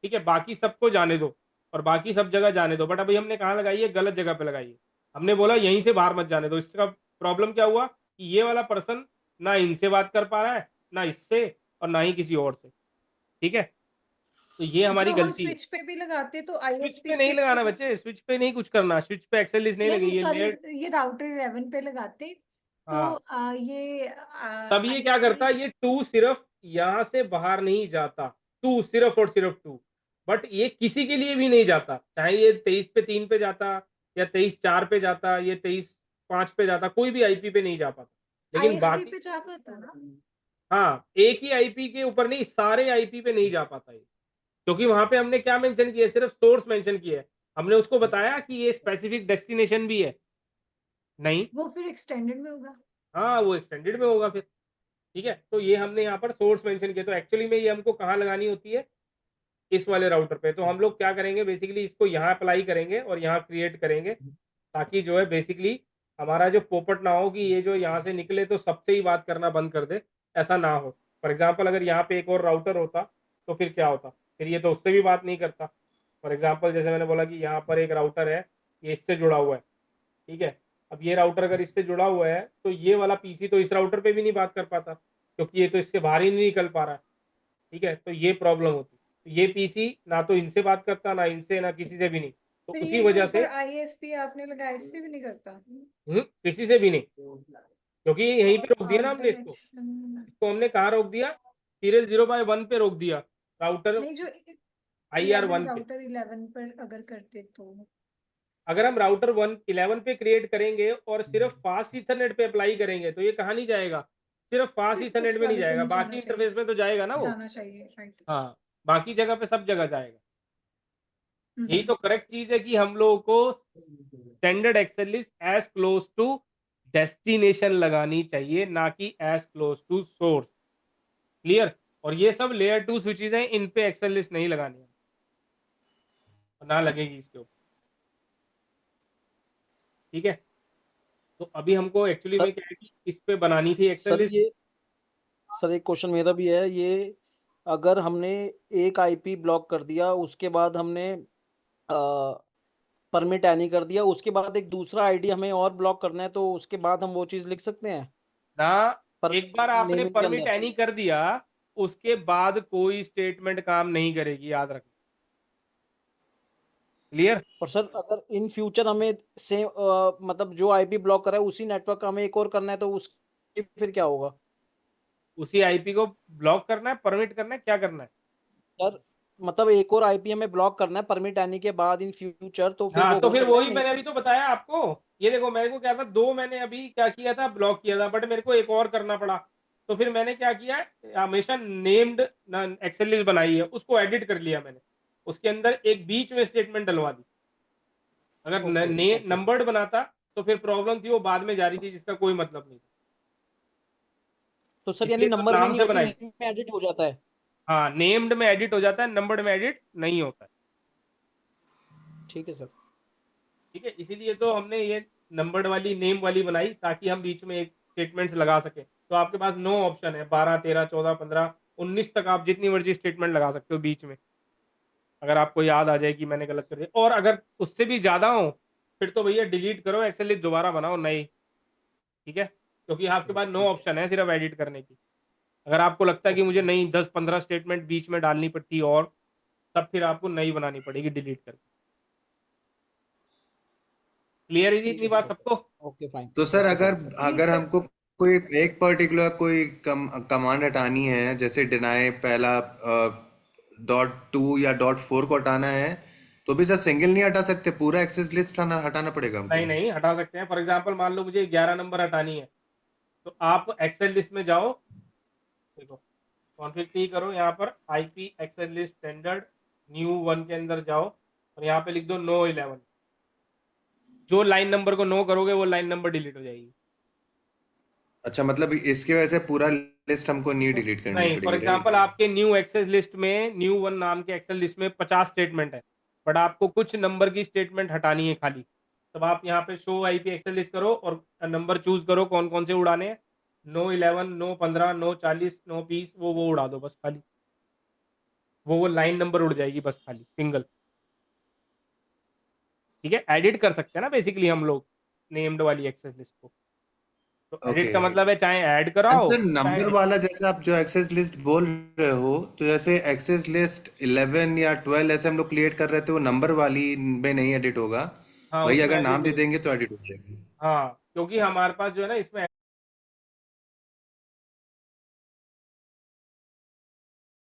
ठीक है, बाकी सबको जाने दो और बाकी सब जगह जाने दो, बट अभी हमने कहाँ लगाई है, गलत जगह पे लगाई है। हमने बोला यहीं से बाहर मत जाने दो। इसका प्रॉब्लम क्या हुआ कि ये वाला पर्सन ना इनसे बात कर पा रहा है, ना इससे, और ना ही किसी और से। ठीक है, तो ये हमारी जो हम गलती है। स्विच पे भी लगाते तो स्विच आईएसपी पे नहीं से लगाना तो, बच्चे, स्विच पे नहीं कुछ करना, स्विच पे एक्सेल लिस्ट नहीं नहीं लगी नहीं ये सॉरी, लेयर। ये राउटर 11 पे लगाते तो हाँ, ये तब ये क्या करता है, ये 2 सिर्फ यहाँ से बाहर नहीं जाता, 2 सिर्फ और सिर्फ 2, बट ये किसी के लिए भी नहीं जाता। चाहे ये 23 पे 3 पे जाता या 23 4 पे जाता, ये 23 5 पे जाता, कोई भी आईपी पे नहीं जा पाता। लेकिन आईएसपी बाकी, पे जा पाता ना। हाँ, एक ही आईपी के ऊपर नहीं, सारे आईपी पे नहीं जा पाता ये। क्योंकि वहां पे हमने क्या मेंशन किया है, सिर्फ सोर्स मेंशन किया है। हमने उसको बताया कि ये स्पेसिफिक डेस्टिनेशन भी है नहीं। वो फिर एक्सटेंडेड में होगा। हाँ, वो एक्सटेंडेड में होगा फिर। ठीक है, तो ये हमने यहाँ पर सोर्स मेंशन किया। तो एक्चुअली में ये हमको कहाँ लगानी होती है, इस वाले राउटर पे। तो हम लोग क्या करेंगे बेसिकली, इसको यहाँ अप्लाई करेंगे और यहाँ क्रिएट करेंगे, ताकि जो है बेसिकली हमारा जो पोपट ना हो कि ये जो यहाँ से निकले तो सबसे ही बात करना बंद कर दे, ऐसा ना हो। फॉर एग्जांपल अगर यहाँ पे एक और राउटर होता तो फिर क्या होता, फिर ये तो उससे भी बात नहीं करता। फॉर एग्जांपल जैसे मैंने बोला कि यहाँ पर एक राउटर है, ये इससे जुड़ा हुआ है, ठीक है। अब ये राउटर अगर इससे जुड़ा हुआ है तो ये वाला पीसी तो इस राउटर पे भी नहीं बात कर पाता, क्योंकि ये तो इससे बाहर ही नहीं निकल पा रहा है, ठीक है। तो ये प्रॉब्लम होती, तो ये पीसी ना तो इनसे बात करता, ना इनसे, ना किसी से भी नहीं। तो फिर उसी ये जो वजह से ऊपर ISP आपने लगाया इससे भी नहीं करता? किसी से भी नहीं, क्योंकि यहीं पे रोक दिया ना हमने इसको। Direction- इसको हमने कहाँ रोक दिया, सीरियल 0/1 पे रोक दिया, राउटर नहीं, जो IR1 पे। राउटर 11 पर अगर करते तो अगर हम राउटर 11 पे क्रिएट करेंगे और सिर्फ फास्ट ईथरनेट पे अप्लाई करेंगे तो ये कहाँ नहीं जाएगा, सिर्फ फास्ट सिर्फ ईथरनेट उस में नहीं वाले पे जाएगा, नहीं जाना बाकी चाहिए। इंटरफेस में तो जाएगा ना वो। जाना चाहिए, राइट। हाँ, बाकी जगह पे सब जगह जाएगा। यही तो करेक्ट चीज है कि हम लोगों को standard access list as close to destination लगानी चाहिए, ना कि as close to source. Clear? और ये सब लेयर 2 स्विचेस हैं, इन पे एक्सेल लिस्ट नहीं लगानी है, ना लगेगी इसके ऊपर, ठीक है। तो अभी हमको एक्चुअली में क्या है कि इस पे बनानी थी एक्सेल सर लिस्ट। ये सर एक क्वेश्चन मेरा भी है, ये अगर हमने एक आईपी ब्लॉक कर दिया, उसके बाद हमने परमिट एनी कर दिया, उसके बाद एक दूसरा आईडी हमें और ब्लॉक करना है, तो उसके बाद हम वो चीज लिख सकते हैं ना, पर एक बार आपने नेमिंग के परमिट अंदर? एनी कर दिया, उसके बाद कोई स्टेटमेंट काम नहीं करेगी, याद रखना। क्लियर? और सर अगर इन फ्यूचर हमें सेम मतलब जो आईपी ब्लॉक करा है उसी नेटवर्क का हमें एक और करना है, तो उसके फिर क्या होगा? उसी आईपी को ब्लॉक करना है, परमिट करना है, क्या करना है? सर मतलब एक और आईपी हमें ब्लॉक करना है परमिट आने के बाद इन फ्यूचर, तो फिर हाँ, वो तो हो फिर सकता है वही नहीं? मैंने अभी तो बताया आपको। ये देखो, मेरे को क्या था, 2 मैंने अभी क्या किया था, ब्लॉक किया था, बट मेरे को एक और करना पड़ा। तो फिर मैंने क्या किया, हमेशा नेम्ड एक्सेल लिस्ट बनाई है, उसको एडिट कर लिया मैंने, उसके अंदर एक बीच में स्टेटमेंट डलवा दी। अगर ओके नंबर्ड बनाता तो फिर प्रॉब्लम थी, वो बाद में जा रही थी, जिसका कोई मतलब नहीं था। तो सर यानी इसलिए तो नंबर में नाम नहीं से होती, बनाई। नेम में एडिट हो जाता है? हाँ, नेम्ड में एडिट हो जाता है, नंबर्ड में एडिट नहीं होता है, ठीक है सर। ठीक है। इसीलिए तो हमने ये नंबर्ड वाली, नेम वाली बनाई, ताकि हम बीच में एक स्टेटमेंट्स लगा सके। तो आपके पास 9 ऑप्शन है, 12, 13, 14, 15, 19 तक आप जितनी मर्जी स्टेटमेंट लगा सकते हो बीच में, अगर आपको याद आ जाए कि मैंने गलत कर दिया। और अगर उससे भी ज्यादा हो फिर तो भैया डिलीट करो, एक्सेल लिस्ट दोबारा बनाओ नई, ठीक है। क्योंकि आपके पास 9 ऑप्शन है सिर्फ एडिट करने की। अगर आपको लगता है कि मुझे नई 10-15 स्टेटमेंट बीच में डालनी पड़ती और, तब फिर आपको नई बनानी पड़ेगी डिलीट करके। क्लियर है जी इतनी बात सबको? Okay fine. तो सर अगर ये सर- हमको कोई एक पर्टिकुलर कोई कमांड हटानी है, जैसे डिनाई पहला .2 या .4 को हटाना है, तो भी सर सिंगल नहीं हटा सकते, पूरा एक्सेस लिस्ट हटाना पड़ेगा हमको? नहीं नहीं, हटा सकते हैं। फॉर एग्जांपल मान लो मुझे 11 नंबर हटानी है, तो आप एक्सेल लिस्ट में जाओ, देखो कॉन्फ़िग टी करो, यहाँ पर IP access list standard new 1 के अंदर जाओ और यहाँ पे लिख दो नो 11। जो लाइन नंबर को नो करोगे वो लाइन नंबर डिलीट हो जाएगी। अच्छा, मतलब इसकी वजह से पूरा लिस्ट हमको नहीं डिलीट करनी नहीं, फॉर पड़ेगी, एग्जांपल आपके न्यू एक्सेल लिस्ट में, न्यू 1 नाम के एक्सेल लिस्ट में 50 स्टेटमेंट है, बट आपको कुछ नंबर की स्टेटमेंट हटानी है खाली, तब आप यहाँ पे शो आईपी एक्सेल लिस्ट करो और नंबर चूज करो कौन कौन से उड़ाने हैं। नो 11, नो 15, नो 40, नो 20, वो उड़ा दो बस खाली, वो लाइन नंबर उड़ जाएगी बस खाली सिंगल, ठीक है। एडिट कर सकते हैं ना बेसिकली हम लोग नेम्ड वाली एक्सेस लिस्ट को। तो एडिट का ओके। मतलब है चाहे ऐड कराओ, सर नंबर वाला जैसे आप जो एक्सेस लिस्ट बोल रहे हो, तो जैसे एक्सेस लिस्ट 11 या 12 ऐसे हम लोग क्रिएट कर रहे थे, वो नंबर वाली में नहीं एडिट होगा? हाँ वही उसमें अगर नाम edit दे हो- देंगे तो एडिट हो जाएगी? हाँ, क्योंकि हमारे पास जो है ना इसमें